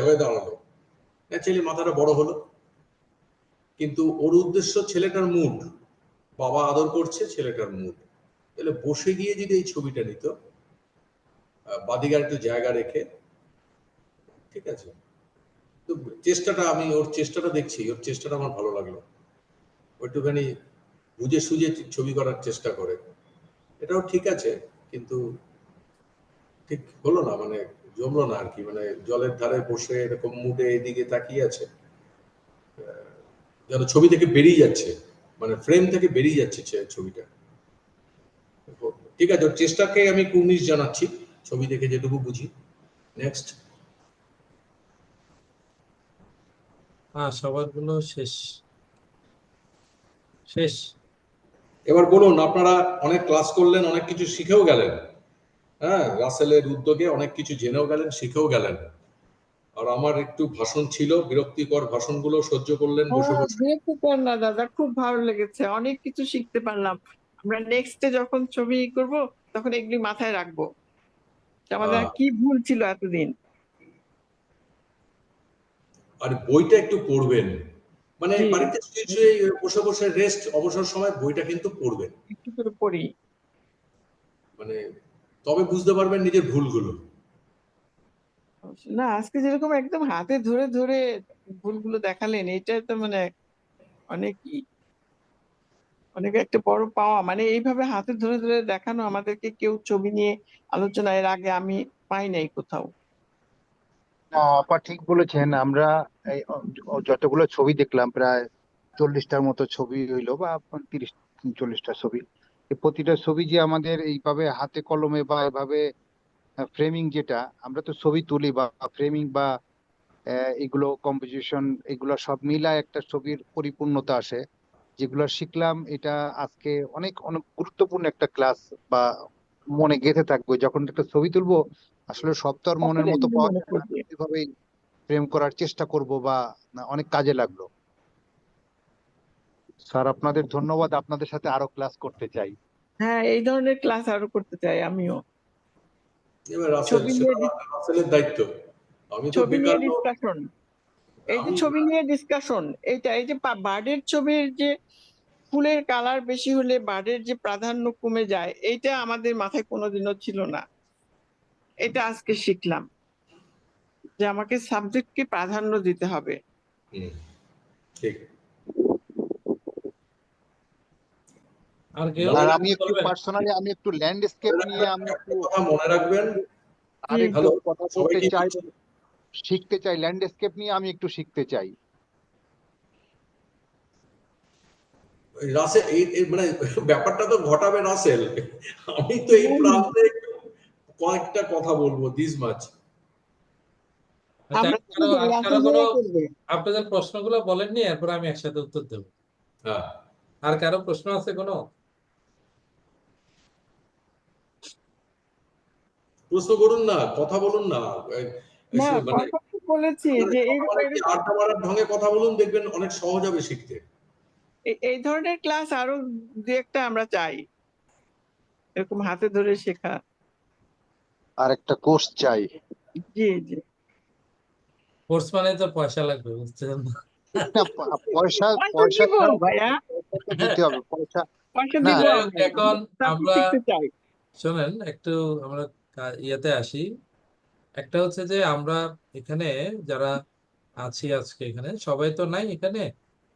হয়ে দাঁড়ালো, ন্যাচারালি মাথাটা বড় হলো। কিন্তু ওর উদ্দেশ্য ছেলেটার মুড, বাবা আদর করছে ছেলেটার মুড, তাহলে বসে গিয়ে যদি এই ছবিটা নিত, বাদিগার একটু জায়গা রেখে, ঠিক আছে। তো চেষ্টাটা, আমি ওর চেষ্টাটা দেখছি, ওর চেষ্টাটা আমার ভালো লাগলো, ওইটুখানি বুঝে সুঝে ছবি করার চেষ্টা করে, এটাও ঠিক আছে, কিন্তু ঠিক হলো না, মানে জমলো না আর কি। মানে জলের ধারে বসে এরকম মুডে এদিকে তাকিয়ে আছে, যেন ছবি থেকে বেরিয়ে যাচ্ছে, মানে ফ্রেম থেকে বেরিয়ে যাচ্ছে ছবিটা। ঠিক আছে, ওর চেষ্টাকে আমি কুর্নিশ জানাচ্ছি, ছবি দেখে যেটুকু বুঝি। নেক্সট। হ্যাঁ, সবার গুলো শেষ শেষ। এবার বলুন, আপনারা অনেক ক্লাস করলেন, অনেক কিছু শিখেও গেলেন, হ্যাঁ, রাসেলের উদ্যোগে অনেক কিছু জেনেও গেলেন, শিখেও গেলেন। আর আমার একটু ভাষণ ছিল, বিরক্তিকর ভাষণগুলো সহ্য করলেন বসে বসে। বিরক্তিকর না দাদা, খুব ভালো লেগেছে, অনেক কিছু শিখতে পারলাম। আমরা নেক্সটে যখন ছবি করব তখন এগুলি মাথায় রাখবো, যে আমাদের কি ভুল ছিল এতদিন। আর বইটা একটু পড়বেন, মানে জি, বাড়িতে শুয়ে শুয়ে বসে বসে রেস্ট, অবসর সময় বইটা কিন্তু পড়বেন, একটু করে পড়ি। মানে তবে বুঝতে পারবেন নিজের ভুলগুলো। না, আজকে যেরকম একদম হাতে ধরে ধরে ভুলগুলো দেখালেন, এটা তো মানে অনেক অনেক একটা বড় পাওয়া, মানে এইভাবে হাতে ধরে ধরে দেখানো আমাদেরকে, কেউ ছবি নিয়ে আলোচনা এর আগে আমি পাই নাই কোথাও। আপা ঠিক বলেছেন। আমরা এই যতগুলো ছবি দেখলাম, প্রায় 40টার মতো ছবি হইলো, বা 30-40টা ছবি। এই প্রতিটা ছবি যে আমাদের এইভাবে হাতে কলমে বা এভাবে ফ্রেমিং, যেটা আমরা তো ছবি তুলি বা ফ্রেমিং বা এগুলো কম্পোজিশন, এগুলো সব মিলায় একটা ছবির পরিপূর্ণতা আসে, যেগুলো শিখলাম। এটা আজকে অনেক অনেক গুরুত্বপূর্ণ একটা ক্লাস, বা মনে গেঁথে থাকবে। যখন একটা ছবি তুলবো, আসলে সব তো আর মনের তারপরে মতো এগুলো পাওয়া মনে যায় না, পড়বে। এভাবেই প্রেম করার চেষ্টা করব, বা না, অনেক কাজে লাগলো। স্যার, আপনাদের ধন্যবাদ, আপনাদের সাথে আরো ক্লাস করতে চাই। হ্যাঁ, এই ধরনের ক্লাস আরো করতে চাই আমিও। এবার রাসেল, ছবি সেটা নিয়ে রাসেলের দায়িত্ব, আমি তো ছবি নিয়ে বেকার লোক। ডিসকাশন, এই যে আমি ছবি নিয়ে ডিসকাশন, এইটা, এই যে বার্ডের ছবির যে ফুলের কালার বেশি হলে বার্ডের যে প্রাধান্য কমে যায়, এইটা আমাদের মাথায় কোনোদিনও ছিল না। এটা আজকে শিখলাম যে আমাকে সাবজেক্টকে প্রাধান্য দিতে হবে। ঠিক। আর কেউ আর আমি একটু বলবেন? পার্সোনালি, আমি একটু ল্যান্ডস্কেপ নিয়ে আমি একটু একটা কথা মনে রাখবেন, আরেকটু হ্যালো, কথা বলতে সবাইকে চাই, বলছি, শিখতে চাই। ল্যান্ডস্কেপ নিয়ে আমি একটু শিখতে চাই। ওই রাসেল মানে ব্যাপারটা তো ঘটাবে রাসেল, আমি তো এই প্রান্তে একটু কয়েকটা কথা বলবো, দিস মাচ। আচ্ছা, আমরা আর কারো রাসেল কোনো, ভাইয়া করবে। আপনাদের প্রশ্নগুলো বলেননি, এরপর আমি একসাথে উত্তর দেবো। হ্যাঁ, আর কারো প্রশ্ন আছে কোনো? প্রশ্ন করুন না, কথা বলুন না, না, মানে কথা তো বলেছি যে মানে কি, এরকম আড্ডা মারার ঢঙে কথা বলুন, দেখবেন অনেক সহজ হবে শিখতে। এই ধরনের ক্লাস আরো দু একটা আমরা চাই, এরকম হাতে ধরে শেখা। আর একটা কোর্স চাই। জি জি। কোর্স মানে তো পয়সা লাগবে, বুঝছেন না? না, পয়সা পয়সা পয়সা দিব ছাড়া, ভাইয়া, পয়সা তো দিতে হবে, পয়সা। পয়সা না, দিব যাই হোক, আমি, এখন তারপর আমরা শিখতে চাই। শোনেন একটু, আমরা ইয়েতে আসি। একটা হচ্ছে যে আমরা এখানে যারা আছি আজকে এখানে সবাই তো নাই এখানে,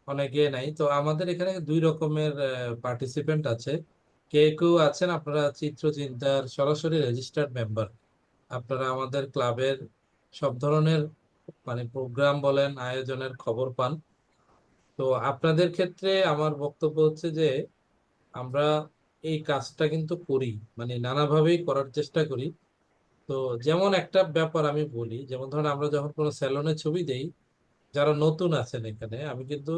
অনেকে নাই, তো আমাদের এখানে দুই রকমের পার্টিসিপেন্ট আছে। কেউ আছেন আপনারা চিত্রচিন্তার সরাসরি রেজিস্টার্ড মেম্বার, আপনারা আমাদের ক্লাবের সব ধরনের মানে প্রোগ্রাম বলেন আয়োজনের খবর পান। তো আপনাদের ক্ষেত্রে আমার বক্তব্য হচ্ছে যে আমরা এই কাজটা কিন্তু করি, মানে নানাভাবেই করার চেষ্টা করি। তো যেমন একটা ব্যাপার আমি বলি, যেমন ধরুন আমরা যখন কোনো স্যালনের ছবি দেই, যারা নতুন আছেন এখানে আমি কিন্তু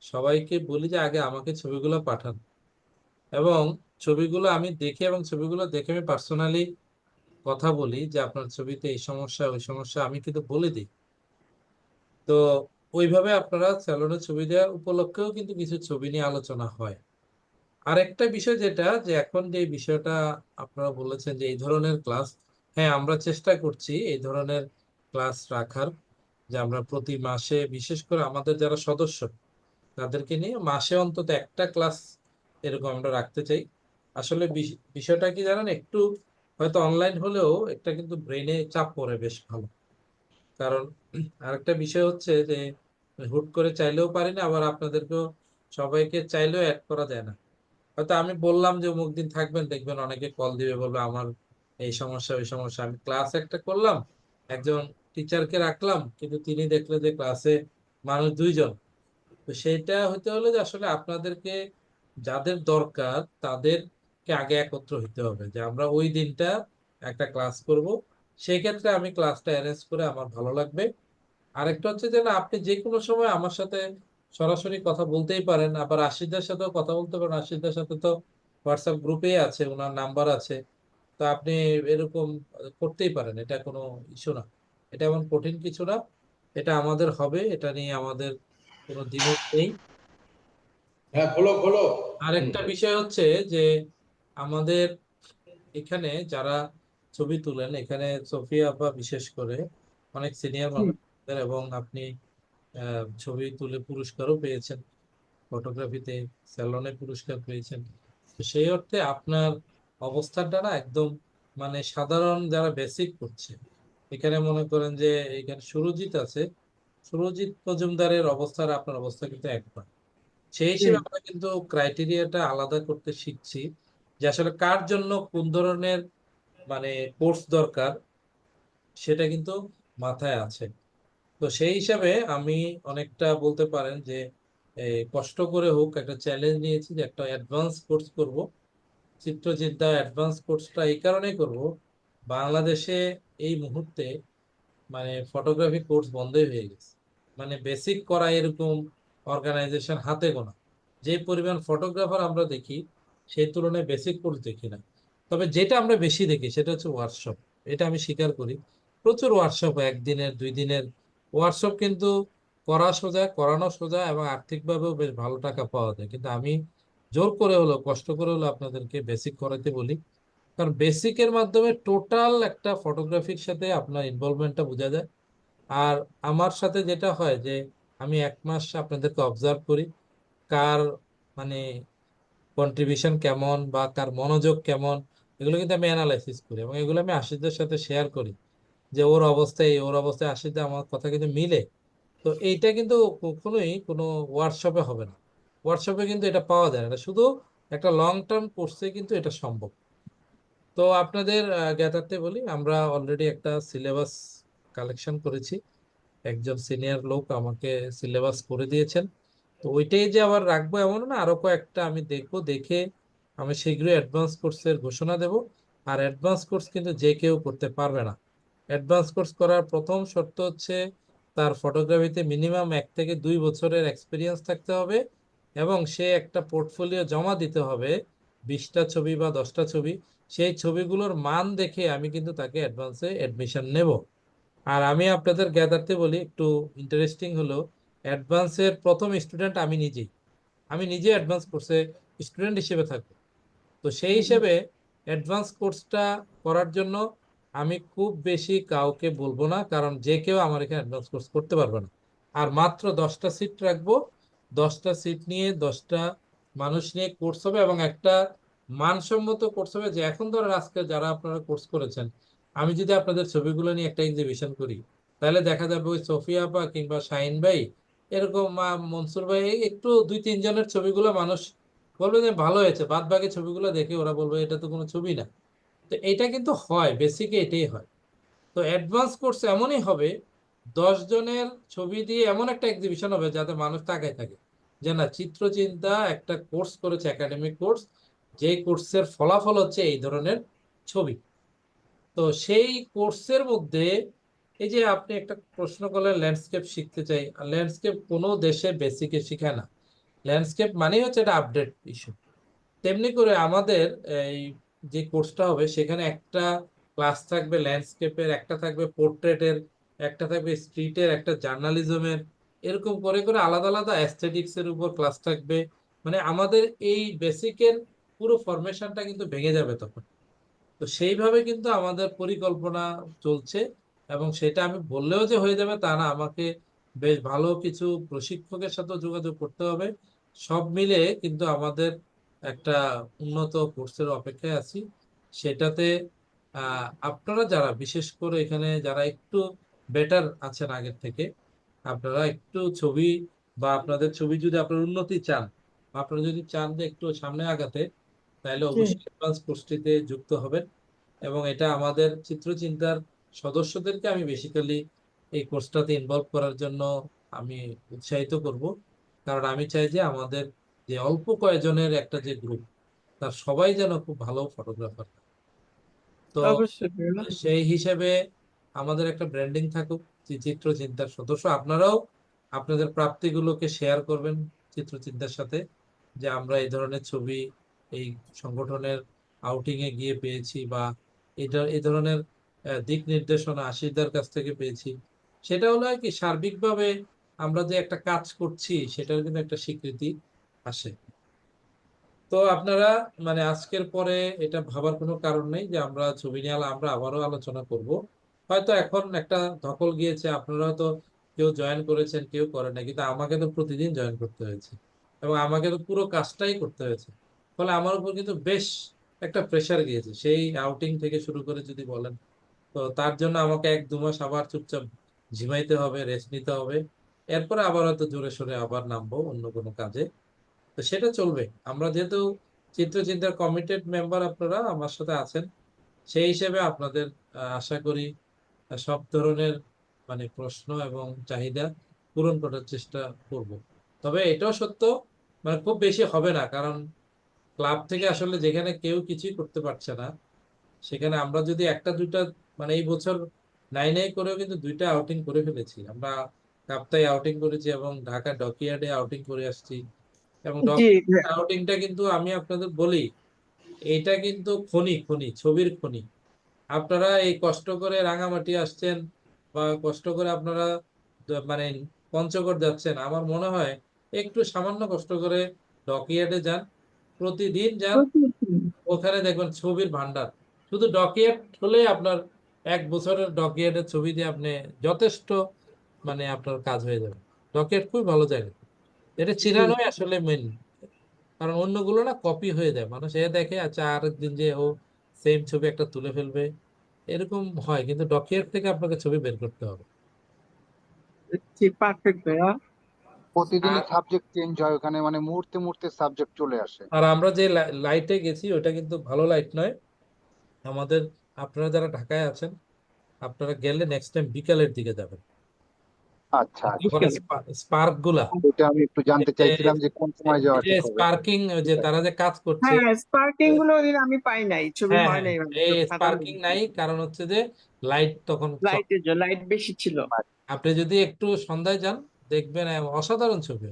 সবাইকে বলি যে আগে আমাকে ছবিগুলো পাঠান, এবং ছবিগুলো আমি দেখি এবং ছবিগুলো দেখে আমি পার্সোনালি কথা বলি যে আপনার ছবিতে এই সমস্যা ওই সমস্যা আমি কিন্তু বলে দিই। তো ওইভাবে আপনারা স্যালনের ছবি দেওয়ার উপলক্ষেও কিন্তু কিছু ছবি নিয়ে আলোচনা হয়। আরেকটা বিষয় যেটা যে এখন যে বিষয়টা আপনারা বলেছেন যে এই ধরনের ক্লাস, হ্যাঁ আমরা চেষ্টা করছি এই ধরনের ক্লাস রাখার, যে আমরা প্রতি মাসে বিশেষ করে আমাদের যারা সদস্য তাদেরকে নিয়ে মাসে অন্তত একটা ক্লাস এরকম আমরা রাখতে চাই। আসলে বিষয়টা কি জানেন, একটু হয়তো অনলাইন হলেও একটা কিন্তু ব্রেনে চাপ পড়ে বেশ ভালো। কারণ আরেকটা বিষয় হচ্ছে যে হুট করে চাইলেও পারি না, আবার আপনাদেরকেও সবাইকে চাইলেও অ্যাড করা যায় না। হয়তো আমি বললাম যে অমুক দিন থাকবেন, দেখবেন অনেকে কল দিবে, বলবে আমার এই সমস্যা ওই সমস্যা। আমি ক্লাস একটা করলাম, একজন টিচারকে রাখলাম, কিন্তু তিনি দেখলে যে ক্লাসে মানুষ দুইজন। তো সেইটা হতে হলে যে আসলে আপনাদেরকে যাদের দরকার তাদেরকে আগে একত্র হইতে হবে, যে আমরা ওই দিনটা একটা ক্লাস করব। সেই ক্ষেত্রে আমি ক্লাসটা অ্যারেঞ্জ করে আমার ভালো লাগবে। আরেকটা হচ্ছে যে না, আপনি যে কোনো সময় আমার সাথে সরাসরি কথা বলতেই পারেন, আবার আশিসদার সাথেও কথা বলতে পারেন। আশিসদার সাথে তো হোয়াটসঅ্যাপ গ্রুপেই আছে, ওনার নাম্বার আছে। তো আপনি এরকম করতেই পারেন, এটা কোনো ইস্যু না, এটা এমন কঠিন কিছু না। এটা আমাদের হবে, এটা নিয়ে আমাদের কোনো দ্বিমত নেই। হ্যাঁ, খোলো খোলো। আরেকটা বিষয় হচ্ছে যে আমাদের এখানে যারা ছবি তুলেন, এখানে সোফিয়া আপা বিশেষ করে অনেক সিনিয়র মানুষ, এবং আপনি ছবি তুলে পুরস্কারও পেয়েছেন, ফটোগ্রাফিতে স্যালনে পুরস্কার পেয়েছেন। তো সেই অর্থে আপনার অবস্থানটা না একদম মানে সাধারণ যারা বেসিক করছে, এখানে মনে করেন যে এখানে সুরজিৎ আছে, সুরজিৎ মজুমদারের অবস্থা আর আপনার অবস্থা কিন্তু এক নয়। সেই হিসেবে আমরা কিন্তু ক্রাইটেরিয়াটা আলাদা করতে শিখছি, যে আসলে কার জন্য কোন ধরনের মানে কোর্স দরকার সেটা কিন্তু মাথায় আছে। তো সেই হিসাবে আমি অনেকটা বলতে পারেন যে কষ্ট করে হোক একটা চ্যালেঞ্জ নিয়েছি যে একটা অ্যাডভান্স কোর্স করব। চিত্রচিন্তা অ্যাডভান্স কোর্সটা এই কারণেই করব, বাংলাদেশে এই মুহূর্তে মানে ফটোগ্রাফি কোর্স বন্ধই হয়ে গেছে। মানে বেসিক করা এরকম অর্গানাইজেশন হাতে গোনা। যে পরিমাণ ফটোগ্রাফার আমরা দেখি সেই তুলনায় বেসিক কোর্স দেখি না। তবে যেটা আমরা বেশি দেখি সেটা হচ্ছে ওয়ার্কশপ। এটা আমি স্বীকার করি, প্রচুর ওয়ার্কশপ, একদিনের দুই দিনের ওয়ার্কশপ কিন্তু করা সোজা, করানো সোজা, এবং আর্থিকভাবেও বেশ ভালো টাকা পাওয়া যায়। কিন্তু আমি জোর করে হলো কষ্ট করে হলো আপনাদেরকে বেসিক করাতে বলি, কারণ বেসিকের মাধ্যমে টোটাল একটা ফটোগ্রাফির সাথে আপনার ইনভলভমেন্টটা বোঝা যায়। আর আমার সাথে যেটা হয় যে আমি এক মাস আপনাদেরকে অবজার্ভ করি, কার মানে কন্ট্রিবিউশন কেমন বা কার মনোযোগ কেমন, এগুলো কিন্তু আমি অ্যানালাইসিস করি, এবং এগুলো আমি আশিসদের সাথে শেয়ার করি যে ওর অবস্থায় ওর অবস্থায় আশিসদা আমার কথা কিন্তু মিলে। তো এইটা কিন্তু কখনোই কোনো ওয়ার্কশপে হবে না। ওয়ার্কশপে কিন্তু এটা পাওয়া যায় না, এটা শুধু একটা লং টার্ম কোর্সে কিন্তু এটা সম্ভব। তো আপনাদের জ্ঞাতার্থে বলি, আমরা অলরেডি একটা সিলেবাস কালেকশন করেছি, একজন সিনিয়র লোক আমাকে সিলেবাস করে দিয়েছেন। তো ওইটাই যে আবার রাখবো এমন না, আরো কয়েকটা আমি দেখবো, দেখে আমি শীঘ্রই অ্যাডভান্স কোর্সের ঘোষণা দেব। আর অ্যাডভান্স কোর্স কিন্তু যে কেউ করতে পারবে না। অ্যাডভান্স কোর্স করার প্রথম শর্ত হচ্ছে তার ফটোগ্রাফিতে মিনিমাম 1 থেকে 2 বছরের এক্সপিরিয়েন্স থাকতে হবে, এবং সে একটা পোর্টফোলিও জমা দিতে হবে, 20টা ছবি বা 10টা ছবি। সেই ছবিগুলোর মান দেখে আমি কিন্তু তাকে অ্যাডভান্সে অ্যাডমিশন নেব। আর আমি আপনাদের জ্ঞাতার্থে বলি, একটু ইন্টারেস্টিং হলো, অ্যাডভান্সের প্রথম স্টুডেন্ট আমি নিজেই, আমি নিজে অ্যাডভান্স কোর্সে স্টুডেন্ট হিসেবে থাকবো। তো সেই হিসেবে অ্যাডভান্স কোর্সটা করার জন্য আমি খুব বেশি কাউকে বলবো না, কারণ যে কেউ আমার এখানে অ্যাডভান্স কোর্স করতে পারবে না। আর মাত্র 10টা সিট রাখবো, 10টা সিট নিয়ে 10টা মানুষ নিয়ে কোর্স হবে, এবং একটা মানসম্মত কোর্স হবে। যে এখন ধরেন আজকে যারা আপনারা কোর্স করেছেন আমি যদি আপনাদের ছবিগুলো নিয়ে একটা এক্সিবিশন করি, তাহলে দেখা যাবে ওই সোফিয়া আপা কিংবা শাহিন ভাই এরকম মনসুর ভাই একটু 2-3 জনের ছবিগুলো মানুষ বলবে যে ভালো হয়েছে, বাদ বাকি ছবিগুলো দেখে ওরা বলবে এটা তো কোনো ছবি না। তো এটা কিন্তু হয়, বেসিকে এটাই হয়। তো অ্যাডভান্স কোর্স এমনই হবে, 10 জনের ছবি দিয়ে এমন একটা এক্সিবিশন হবে যাতে মানুষ তাকায় থাকে যে না, চিত্রচিন্তা একটা কোর্স করেছে, একাডেমিক কোর্স, যে কোর্সের ফলাফল হচ্ছে এই ধরনের ছবি। তো সেই কোর্সের মধ্যে এই যে আপনি একটা প্রশ্ন করলেন ল্যান্ডস্কেপ শিখতে চাই, ল্যান্ডস্কেপ কোনো দেশে বেসিকে শেখায় না। ল্যান্ডস্কেপ মানে হচ্ছে এটা আপডেট ইস্যু। তেমনি করে আমাদের এই যে কোর্সটা হবে সেখানে একটা ক্লাস থাকবে ল্যান্ডস্কেপের, একটা থাকবে পোর্ট্রেটের, একটা থাকবে স্ট্রিটের, একটা জার্নালিজমের, এরকম করে করে আলাদা আলাদা অ্যাস্থেটিক্স এর উপর ক্লাস থাকবে। মানে আমাদের এই বেসিকের পুরো ফরমেশনটা কিন্তু ভেঙে যাবে তখন। তো সেইভাবে কিন্তু আমাদের পরিকল্পনা চলছে, এবং সেটা আমি বললেও যে হয়ে যাবে তা না, আমাকে বেশ ভালো কিছু প্রশিক্ষকের সাথে যোগাযোগ করতে হবে। সব মিলে কিন্তু আমাদের একটা উন্নত কোর্সের অপেক্ষায় আছি। সেটাতে আপনারা যারা, বিশেষ করে এখানে যারা একটু বেটার আছেন আগের থেকে, আপনারা একটু ছবি বা আপনাদের ছবি যদি আপনার উন্নতি চান, বা আপনারা যদি চান যে একটু সামনে আগাতে, তাহলে জি। অবশ্যই অ্যাডভান্স কোর্সটিতে যুক্ত হবেন। এবং এটা আমাদের চিত্রচিন্তার সদস্যদেরকে আমি বেসিক্যালি এই কোর্সটাতে ইনভলভ করার জন্য আমি উৎসাহিত করব। কারণ আমি চাই যে আমাদের যে অল্প কয়েকজনের একটা যে গ্রুপ, তার সবাই যেন খুব ভালো ফটোগ্রাফার। তো অবশ্যই ভাইয়া। সেই হিসেবে আমাদের একটা ব্র্যান্ডিং থাকুক, যে চিত্রচিন্তার সদস্য আপনারাও আপনাদের প্রাপ্তিগুলোকে শেয়ার করবেন চিত্রচিন্তার সাথে, যে আমরা এই ধরনের ছবি এই সংগঠনের আউটিং এ গিয়ে পেয়েছি, বা এই ধরনের দিক নির্দেশনা আশিসদার কাছ থেকে পেয়েছি। সেটা হলো কি, সার্বিকভাবে আমরা যে একটা কাজ করছি সেটার কিন্তু একটা স্বীকৃতি আসে। তো আপনারা মানে আজকের পরে এটা ভাবার কোনো কারণ নেই যে আমরা ছবি নিয়ে আমরা আবারও আলোচনা করব। হয়তো এখন একটা ধকল গিয়েছে, আপনারা তো কেউ জয়েন করেছেন কেউ করেন না, কিন্তু আমাকে তো প্রতিদিন জয়েন করতে হয়েছে এবং আমাকে তো পুরো কাজটাই করতে হয়েছে। ফলে আমার উপর কিন্তু বেশ একটা প্রেশার গিয়েছে, সেই আউটিং থেকে শুরু করে যদি বলেন। তো তার জন্য আমাকে 1-2 মাস আবার চুপচাপ ঝিমাইতে হবে, রেস্ট নিতে হবে। এরপরে আবার হয়তো জোরে সোরে আবার নামবো অন্য কোনো কাজে। তো সেটা চলবে। আমরা যেহেতু চিত্রচিন্তার কমিটেড মেম্বার, আপনারা আমার সাথে আছেন, সেই হিসেবে আপনাদের আশা করি সব ধরনের মানে প্রশ্ন এবং চাহিদা পূরণ করার চেষ্টা করব। তবে এটাও সত্য, মানে খুব বেশি হবে না, কারণ ক্লাব থেকে আসলে যেখানে কেউ কিছুই করতে পারছে না, সেখানে আমরা যদি একটা দুইটা, মানে এই বছর 9-এ করেও কিন্তু 2টা আউটিং করে ফেলেছি আমরা। কাপ্তাই আউটিং করেছি এবং ঢাকা ডকইয়ার্ডে আউটিং করে আসছি। এবং জি আউটিংটা কিন্তু আমি আপনাদের বলি, এটা কিন্তু খনি খনি, ছবির খনি। আপনারা এই কষ্ট করে রাঙামাটি আসছেন, বা কষ্ট করে আপনারা মানে পঞ্চগড় যাচ্ছেন, আমার মনে হয় একটু সামান্য কষ্ট করে ডকইয়ার্ডে যান, প্রতিদিন যান। প্রতিদিন। ওখানে দেখবেন ছবির ভান্ডার। শুধু ডকইয়ার্ড হলে আপনার 1 বছরের ডকইয়ার্ডের ছবি দিয়ে আপনি যথেষ্ট, মানে আপনার কাজ হয়ে যাবে। ডকইয়ার্ড খুবই ভালো জায়গা, এটা জি। চিনানোই আসলে মেন। কারণ অন্যগুলো না কপি হয়ে যায়, মানুষ এ দেখে আচ্ছা আরেকদিন যে ও সেম ছবি একটা তুলে ফেলবে, এরকম হয়। কিন্তু ডকিয়ার থেকে আপনাকে ছবি বের করতে হবে। জি পারফেক্ট ভাইয়া। প্রতিদিনই আর সাবজেক্ট চেঞ্জ হয় ওখানে, মানে মুহূর্তে মুহূর্তে সাবজেক্ট চলে আসে। আর আমরা যে লাইটে গেছি ওটা কিন্তু ভালো লাইট নয় আমাদের। আপনারা যারা ঢাকায় আছেন, আপনারা গেলে নেক্সট টাইম বিকালের দিকে যাবেন, আচ্ছা আচ্ছা, ওখানে স্পার্ক গুলা, এটা আমি একটু জানতে চাইছিলাম যে কোন সময় যাওয়া এই যে ঠিক হবে। স্পার্কিং, যে ঠিক আছে। তারা যে কাজ করছে। হ্যাঁ স্পার্কিং গুলো ওদিন আমি পাই নাই, ছবি হ্যাঁ হয় হ্যাঁ, নাই এই খারাপ স্পার্কিং নাই, কারণ হচ্ছে যে লাইট তখন লাইট বেশি ছিল। আপনি যদি একটু সন্ধ্যায় যান, দেখবেন অসাধারণ ছবি।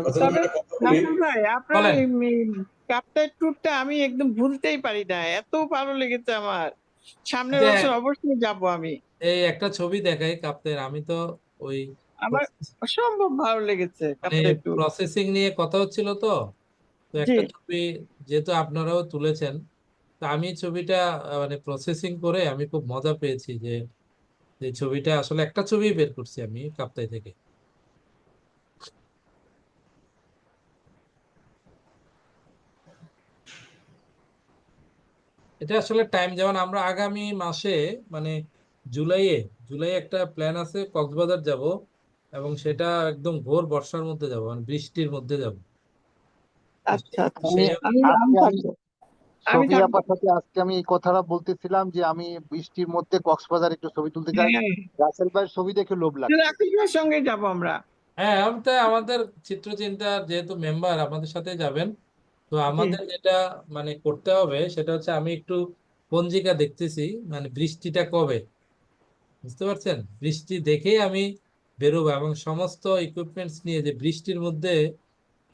আসলে তবে একটা কথা বলি, নাসির ভাই আপনার বলেন। কাপ্তাই ট্যুরটা আমি একদম ভুলতেই পারি না, এত ভালো লেগেছে আমার। সামনের যে বছর অবশ্যই যাব আমি। এই একটা ছবি দেখাই কাপ্তের, আমি তো ওই আমার অসম্ভব ভালো লেগেছে মানে কাপ্তাই ট্যুর। প্রসেসিং নিয়ে কথা হচ্ছিল, তো তো জি। একটা ছবি যেহেতু আপনারাও তুলেছেন, তো আমি ছবিটা মানে প্রসেসিং করে আমি খুব মজা পেয়েছি যে এই ছবিটা আসলে একটা ছবি বের করছি আমি কাপ্তাই থেকে। এটা আসলে টাইম, যেমন আমরা আগামী মাসে মানে জুলাইয়ে জুলাই একটা প্ল্যান আছে, কক্সবাজার যাব, এবং সেটা একদম ঘোর বর্ষার মধ্যে যাব, মানে বৃষ্টির মধ্যে যাব। তো আচ্ছা আচ্ছা সেই আমি আমি আজকে আমি থাকবো আমি শফি থাকবো আপার সাথে আজকে আমি এই কথাটা বলতেছিলাম যে আমি বৃষ্টির মধ্যে কক্সবাজার একটু ছবি তুলতে চাই। হ্যাঁ রাসেল ভাইয়ের ছবি দেখে লোভ লাগছে। রাকিবের সঙ্গে যাব আমরা। হ্যাঁ, আমাদের চিত্রচিন্তার যেহেতু মেম্বার আমাদের সাথে যাবেন, তো জি আমাদের যেটা মানে করতে হবে সেটা হচ্ছে, আমি একটু পঞ্জিকা দেখতেছি, মানে বৃষ্টিটা কবে, বুঝতে পারছেন, বৃষ্টি দেখেই আমি বেরোবো, এবং সমস্ত ইকুইপমেন্টস নিয়ে, যে বৃষ্টির মধ্যে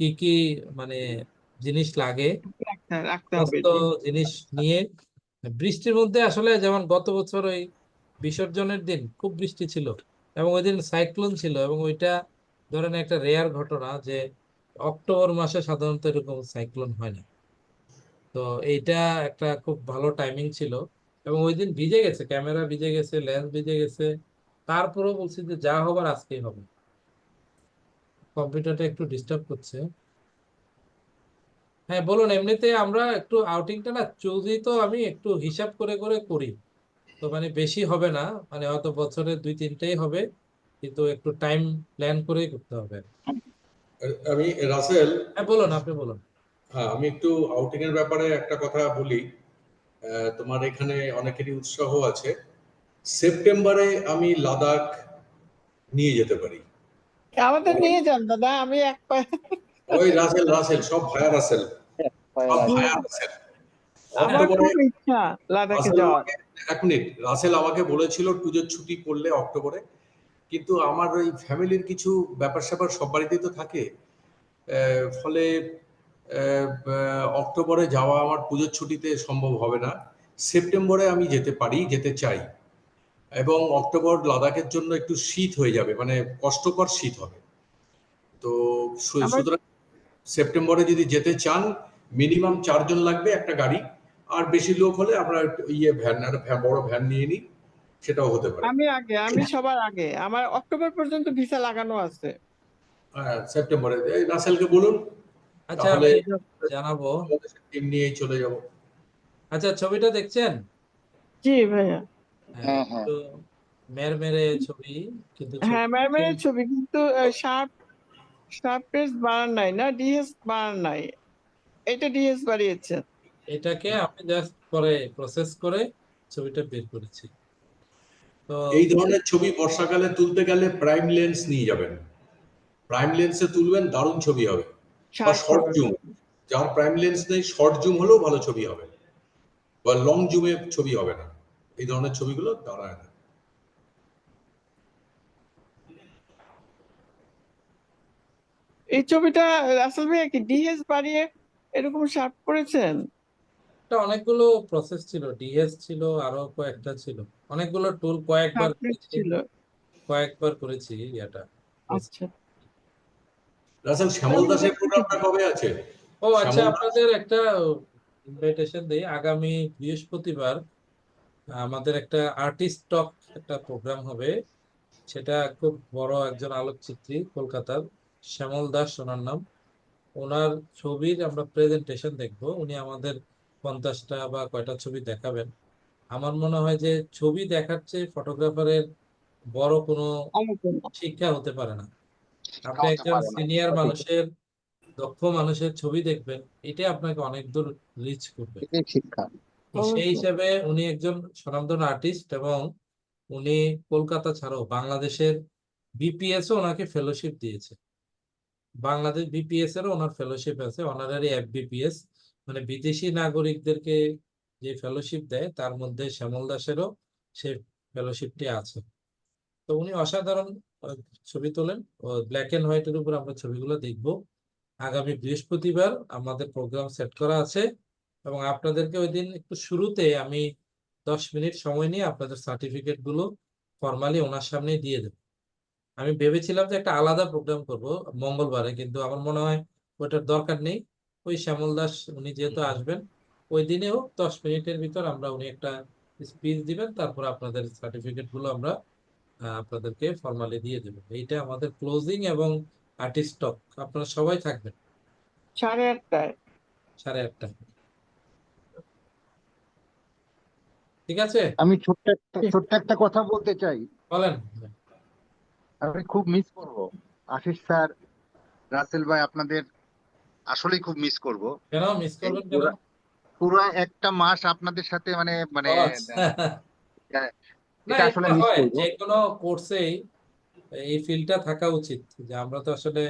কি কি মানে জিনিস লাগে, রাখতে হবে সমস্ত জি। জিনিস নিয়ে। বৃষ্টির মধ্যে আসলে যেমন গত বছর ওই বিসর্জনের দিন খুব বৃষ্টি ছিল, এবং ওই দিন সাইক্লোন ছিল, এবং ওইটা ধরেন একটা রেয়ার ঘটনা যে অক্টোবর মাসে সাধারণত এরকম সাইক্লোন হয় না। তো এইটা একটা খুব ভালো টাইমিং ছিল, এবং ওই দিন ভিজে গেছে, ক্যামেরা ভিজে গেছে, লেন্স ভিজে গেছে, তারপরেও বলছি যে যা হবার আজকেই হবে। কম্পিউটারটা একটু ডিস্টার্ব করছে। হ্যাঁ বলুন, এমনিতে আমরা একটু আউটিংটা না চলছি, তো আমি একটু হিসাব করে করে করি, তো মানে বেশি হবে না, মানে হয়তো বছরে 2-3টাই হবে, কিন্তু একটু টাইম প্ল্যান করেই করতে হবে। আমি রাসেল, হ্যাঁ বলুন, আপনি বলুন। হ্যাঁ আমি একটু আউটিং এর ব্যাপারে একটা কথা বলি। তোমার এখানে অনেকেরই উৎসাহ আছে। সেপ্টেম্বরে আমি লাদাখ নিয়ে যেতে পারি। আমাদের নিয়ে যান দাদা, আমি এক পায়ে ওই রাসেল রাসেল সব ভায়া রাসেল, সব ভায়া রাসেল। আমার অক্টোবরে খুব ইচ্ছা লাদাখে রাসেল যাওয়ার। আমাকে, এক মিনিট, রাসেল আমাকে বলেছিল পুজোর ছুটি পড়লে অক্টোবরে, কিন্তু আমার ওই ফ্যামিলির কিছু ব্যাপার স্যাপার সব বাড়িতেই তো থাকে, ফলে অক্টোবরে যাওয়া আমার পুজোর ছুটিতে সম্ভব হবে না। সেপ্টেম্বরে আমি যেতে পারি, যেতে চাই, এবং অক্টোবর লাদাখের জন্য একটু শীত হয়ে যাবে, মানে কষ্টকর শীত হবে। তো আমার সুতরাং সেপ্টেম্বরে যদি যেতে চান, মিনিমাম 4 জন লাগবে একটা গাড়ি, আর বেশি লোক হলে আমরা একটু ভ্যান, একটা বড় ভ্যান নিয়ে নিই, সেটাও হতে পারে। আমি সবার আগে, আমার অক্টোবর পর্যন্ত ভিসা লাগানো আছে। হ্যাঁ সেপ্টেম্বরে এই রাসেলকে বলুন, আচ্ছা, তাহলে আমি জানাবো। টিম নিয়েই চলে যাব। আচ্ছা, ছবিটা দেখছেন? জি ভাইয়া। হ্যাঁ, হ্যাঁ হ্যাঁ, একটু মেরমেরে ছবি, কিন্তু হ্যাঁ ছবি ম্যামের ছবি, কিন্তু শার্প শার্প পেজ বাড়ান নাই না, ডিএস বাড়ান নাই, এটা ডিএস বাড়িয়েছে। এটাকে আমি জাস্ট পরে প্রসেস করে ছবিটা বের করেছি। তো এই ধরনের ছবি বর্ষাকালে তুলতে গেলে প্রাইম লেন্স নিয়ে যাবেন, প্রাইম লেন্সে তুলবেন, দারুণ ছবি হবে। বা শার্প শর্ট হবে। জুম, যার প্রাইম লেন্স নেই শর্ট জুম হলেও ভালো ছবি হবে, বা লং জুমে ছবি হবে না, এই ধরনের ছবিগুলো দাঁড়ায় না। এই ছবিটা রাসেল ভাইয়া কি ডিএস বাড়িয়ে এরকম শার্প করেছেন? এটা অনেকগুলো প্রসেস ছিল, ডিএস ছিল, আরো কয়েকটা ছিল, অনেকগুলো টুল, কয়েকবার শার্পনেস করেছি, ছিল। এটা। আচ্ছা রাসেল, শ্যামল দাসের প্রোগ্রামটা কবে আছে? ও আচ্ছা, শ্যামল দাস, আপনাদের একটা ইনভাইটেশন দেই, আগামী বৃহস্পতিবার আমাদের একটা আর্টিস্ট টক একটা প্রোগ্রাম হবে। সেটা খুব বড় একজন আলোকচিত্রী কলকাতার, শ্যামল দাস ওনার নাম। ওনার ছবির আমরা প্রেজেন্টেশন দেখব, উনি আমাদের 50টা বা কয়টা ছবি দেখাবেন। আমার মনে হয় যে ছবি দেখার চেয়ে ফটোগ্রাফারের বড় কোনো আলোচনা। শিক্ষা হতে পারে না। শিক্ষা আপনি হতে একজন পারে না, সিনিয়র সঠিক। মানুষের, দক্ষ মানুষের ছবি দেখবেন, এটা আপনাকে অনেক দূর রিচ করবে। এটাই শিক্ষা। তো সেই অবশ্যই। হিসেবে উনি একজন স্বনামধন্য আর্টিস্ট, এবং উনি কলকাতা ছাড়াও বাংলাদেশের বিপিএস ও ওনাকে ফেলোশিপ দিয়েছে। বাংলাদেশ বিপিএস এরও ওনার ফেলোশিপ আছে, অনারারি এফবিপিএস, মানে বিদেশি নাগরিকদেরকে যে ফেলোশিপ দেয় তার মধ্যে শ্যামল দাসেরও সেই ফেলোশিপটি আছে। তো উনি অসাধারণ আহ, ছবি তোলেন, ব্ল্যাক এন্ড হোয়াইটের উপর আমরা ছবিগুলো দেখব। আগামী বৃহস্পতিবার আমাদের প্রোগ্রাম সেট করা আছে, এবং আপনাদেরকে ওই দিন একটু শুরুতে আমি 10 মিনিট সময় নিয়ে আপনাদের সার্টিফিকেট গুলো ফর্মালি ওনার সামনে দিয়ে দেব। আমি ভেবেছিলাম যে একটা আলাদা প্রোগ্রাম করব মঙ্গলবারে, কিন্তু আমার মনে হয় ওটার দরকার নেই। ওই শ্যামল দাস উনি যেহেতু আসবেন, ওই দিনেও 10 মিনিটের ভিতর উনি একটা স্পিচ দিবেন, তারপর আপনাদের সার্টিফিকেট গুলো আমরা আপনাদেরকে ফর্মালি দিয়ে দেবো। এইটা আমাদের ক্লোজিং এবং আর্টিস্ট টক, আপনারা সবাই থাকবেন 8:30টায়। 8:30টায়। ঠিক আছে, আমি ছোট্ট একটা কথা বলতে চাই। বলেন। আমি খুব মিস করব আশিস স্যার, রাসেল ভাই, আপনাদের আসলেই খুব মিস করব। কেন মিস এই করবেন কেন? পুরো একটা মাস আপনাদের সাথে মানে মানে ও আচ্ছা। আহ, না, এটা আসলে এটা মিস হয় করব। যে কোনো কোর্সেই এই ফিলটা থাকা উচিত, যে আমরা তো আসলে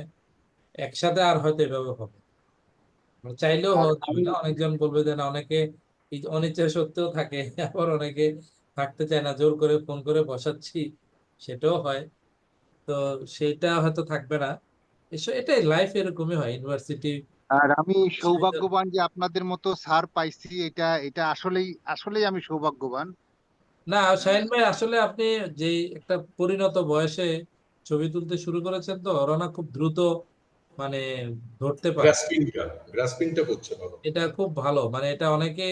একসাথে আর হয়তো এভাবে হবে, আমরা চাইলেও আর হওয়া যাবে আমি না। অনেকজন বলবে যে না, অনেকে অনিচ্ছা সত্ত্বেও থাকে, আবার অনেকে থাকতে চায় না, জোর করে ফোন করে বসাচ্ছি, সেটাও হয়। তো সেটা হয়তো থাকবে না। এটাই লাইফ, এরকমই হয় ইউনিভার্সিটি। আমি সৌভাগ্যবান যে আপনাদের মতো স্যার পাইছি, এটা এটা আসলেই আসলেই আমি সৌভাগ্যবান। না, আহ, শাহিন ভাই, আসলে আপনি যে একটা পরিণত বয়সে ছবি তুলতে শুরু করেছেন, তো ওরা না খুব দ্রুত মানে ধরতে পারে। গ্রাসপিংটা করছে ভালো। এটা খুব ভালো, মানে এটা অনেকে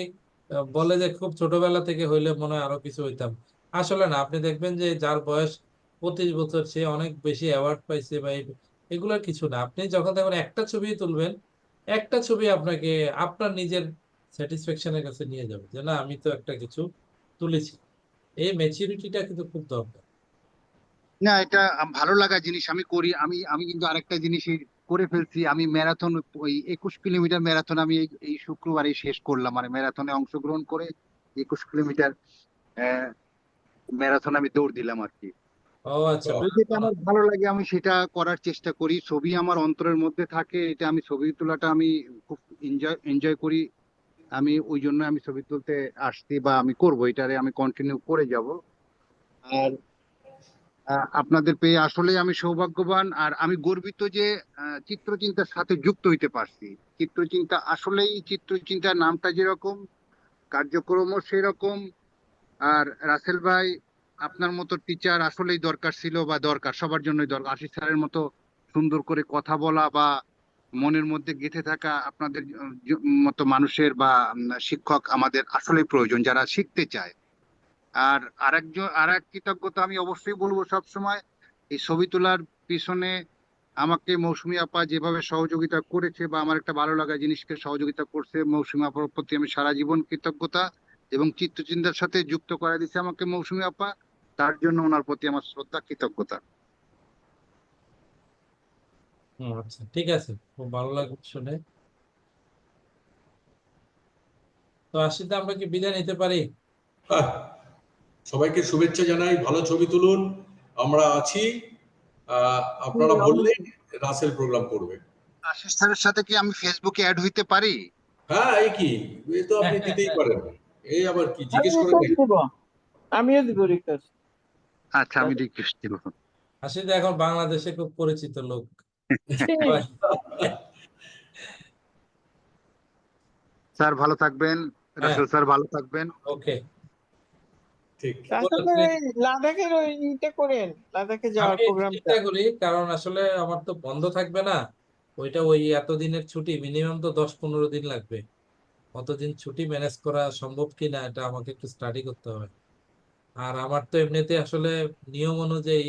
বলে যে খুব ছোটবেলা থেকে হইলে মনে হয় আরো কিছু হইতাম। আসলে না, আপনি দেখবেন যে যার বয়স 25 বছর, সে অনেক বেশি অ্যাওয়ার্ড পাইছে বা এগুলোর কিছু না। আপনি যখন দেখবেন একটা ছবি তুলবেন, একটা ছবি আপনাকে আপনার নিজের স্যাটিসফ্যাকশনের কাছে নিয়ে যাবে, যে না, আমি তো একটা কিছু তুলেছি। এই ম্যাচুরিটিটা কিন্তু খুব দরকার। না, এটা ভালো লাগা জিনিস আমি করি। আমি আমি কিন্তু আরেকটা জিনিস করে ফেলছি। আমি ম্যারাথন, ওই 21 কিলোমিটার ম্যারাথন আমি এই শুক্রবারে শেষ করলাম। মানে ম্যারাথনে অংশগ্রহণ করে 21 কিলোমিটার ম্যারাথন আমি দৌড় দিলাম আর কি। ও আচ্ছা, তো যেটা আমার ভালো লাগে আমি সেটা করার চেষ্টা করি। ছবি আমার অন্তরের মধ্যে থাকে, এটা আমি ছবি তোলাটা আমি খুব এনজয় করি। আমি ওই জন্য আমি ছবি তুলতে আসছি বা আমি করবো, এটারে আমি কন্টিনিউ করে যাব। আর আপনাদের পেয়ে আসলে আমি সৌভাগ্যবান, আর আমি গর্বিত যে চিত্রচিন্তার সাথে যুক্ত হইতে পারছি। চিত্রচিন্তা আসলেই, চিত্রচিন্তার নামটা যেরকম, কার্যক্রমও সেরকম। আর রাসেল ভাই, আপনার মতো টিচার আসলেই দরকার ছিল, বা দরকার, সবার জন্যই দরকার। আশিস স্যারের মতো সুন্দর করে কথা বলা বা মনের মধ্যে গেঁথে থাকা আপনাদের মতো মানুষের বা শিক্ষক আমাদের আসলেই প্রয়োজন, যারা শিখতে চায়। আর আর এক কৃতজ্ঞতা আমি অবশ্যই বলবো সবসময়, এই ছবি তোলার পিছনে আমাকে মৌসুমী আপা যেভাবে সহযোগিতা করেছে বা আমার একটা ভালো লাগা জিনিসকে সহযোগিতা করছে, মৌসুমী আপার প্রতি আমি সারা জীবন কৃতজ্ঞতা। এবং চিত্রচিন্তার সাথে যুক্ত করে দিয়েছে আমাকে মৌসুমী আপা, তার জন্য ওনার প্রতি আমার শ্রদ্ধা, কৃতজ্ঞতা। আচ্ছা, ঠিক আছে, খুব ভালো লাগলো শুনে। তো আসলে আমরা কি বিদায় নিতে পারি? হ্যাঁ, সবাইকে শুভেচ্ছা জানাই, ভালো ছবি তুলুন, আমরা আছি। আপনারা বললেন রাসেল প্রোগ্রাম করবে। আশিস স্যারের সাথে কি আমি ফেসবুকে অ্যাড হইতে পারি? হ্যাঁ, এই কি, এই তো আপনি দিতেই পারেন। এই আবার কি, আমি জিজ্ঞেস করে রিকোয়েস্ট দেখেন। দিব, আমিও দিব রিকোয়েস্ট। আচ্ছা, আমি রিকোয়েস্ট দিব। আসলে এখন বাংলাদেশে খুব পরিচিত লোক সবাই। স্যার ভালো থাকবেন, হ্যাঁ, রাসেল স্যার ভালো থাকবেন। ওকে। ঠিক। আসলে ওই লাদাখের ওই ইটা করেন, লাদাখে যাওয়ার আমি একটু প্রোগ্রামটা। চিন্তা করি, কারণ আসলে আমার তো বন্ধ থাকবে না। ওইটা ওই এতদিনের ছুটি, মিনিমাম তো 10-15 দিন লাগবে। অতদিন ছুটি ম্যানেজ করা সম্ভব কিনা, এটা আমাকে একটু স্টাডি করতে হবে। আর আমার তো এমনিতে আসলে নিয়ম অনুযায়ী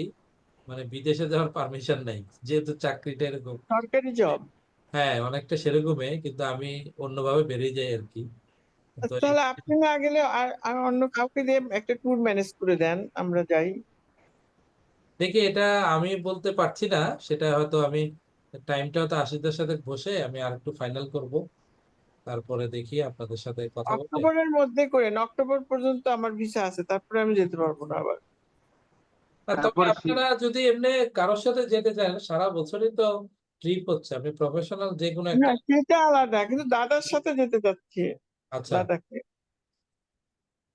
মানে বিদেশে যাওয়ার পারমিশন নাই, যেহেতু চাকরিটা এরকম। সরকারি জব। হ্যাঁ, অনেকটা সেরকমই, কিন্তু আমি অন্যভাবে বেরিয়ে যাই আর কি। তো তাহলে আপনি না গেলে আর আর অন্য কাউকে দিয়ে একটা ট্যুর ম্যানেজ করে দেন, আমরা যাই। দেখি, এটা আমি বলতে পারছি না, সেটা হয়তো আমি টাইমটা হয়তো আশিদের সাথে বসে আমি আর একটু ফাইনাল করব, তারপরে দেখি আপনাদের সাথে কথা বলে। অক্টোবরের মধ্যে করেন, অক্টোবর পর্যন্ত আমার ভিসা আছে, তারপরে আমি যেতে পারবো না আবার। না, তবে তারপরে আপনারা যদি এমনি কারোর সাথে যেতে চান, সারা বছরই তো ট্রিপ হচ্ছে, আপনি প্রফেশনাল যে কোনো একটা। হ্যাঁ, সেটা আলাদা, কিন্তু দাদার সাথে যেতে চাচ্ছি আচ্ছা, লাদাখে।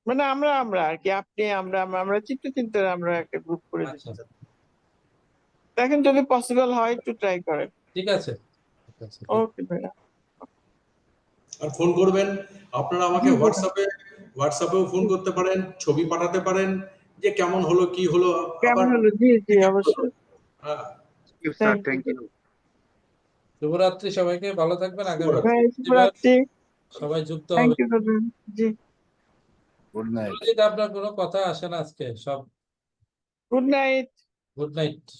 মানে আমরা আর কি, আপনি আমরা চিন্তার আমরা একটা গ্রুপ করে আচ্ছা, যেতে চাচ্ছি। দেখেন যদি পসিবল হয় একটু ট্রাই করেন। ঠিক আছে, ঠিক আছে। ওকে ভাইয়া। আর ফোন করবেন, আপনারা আমাকে জি জি হোয়াটসঅ্যাপেও ফোন করতে পারেন, ছবি পাঠাতে পারেন, যে কেমন হলো কি হলো। কেমন আবার হলো, জি জি অবশ্যই। হ্যাঁ, sir, thank thank you you. শুভরাত্রি সবাইকে, ভালো থাকবেন। আগামী শুভরাত্রি। ভাই, বৃহস্পতিবার শুভরাত্রি। সবাই যুক্ত থ্যাংক হবে। ইউ দাদা। জি, গুড নাইট। সুরজিৎ, আপনার কোনো কথা আসে না আজকে? সব গুড নাইট। Good night.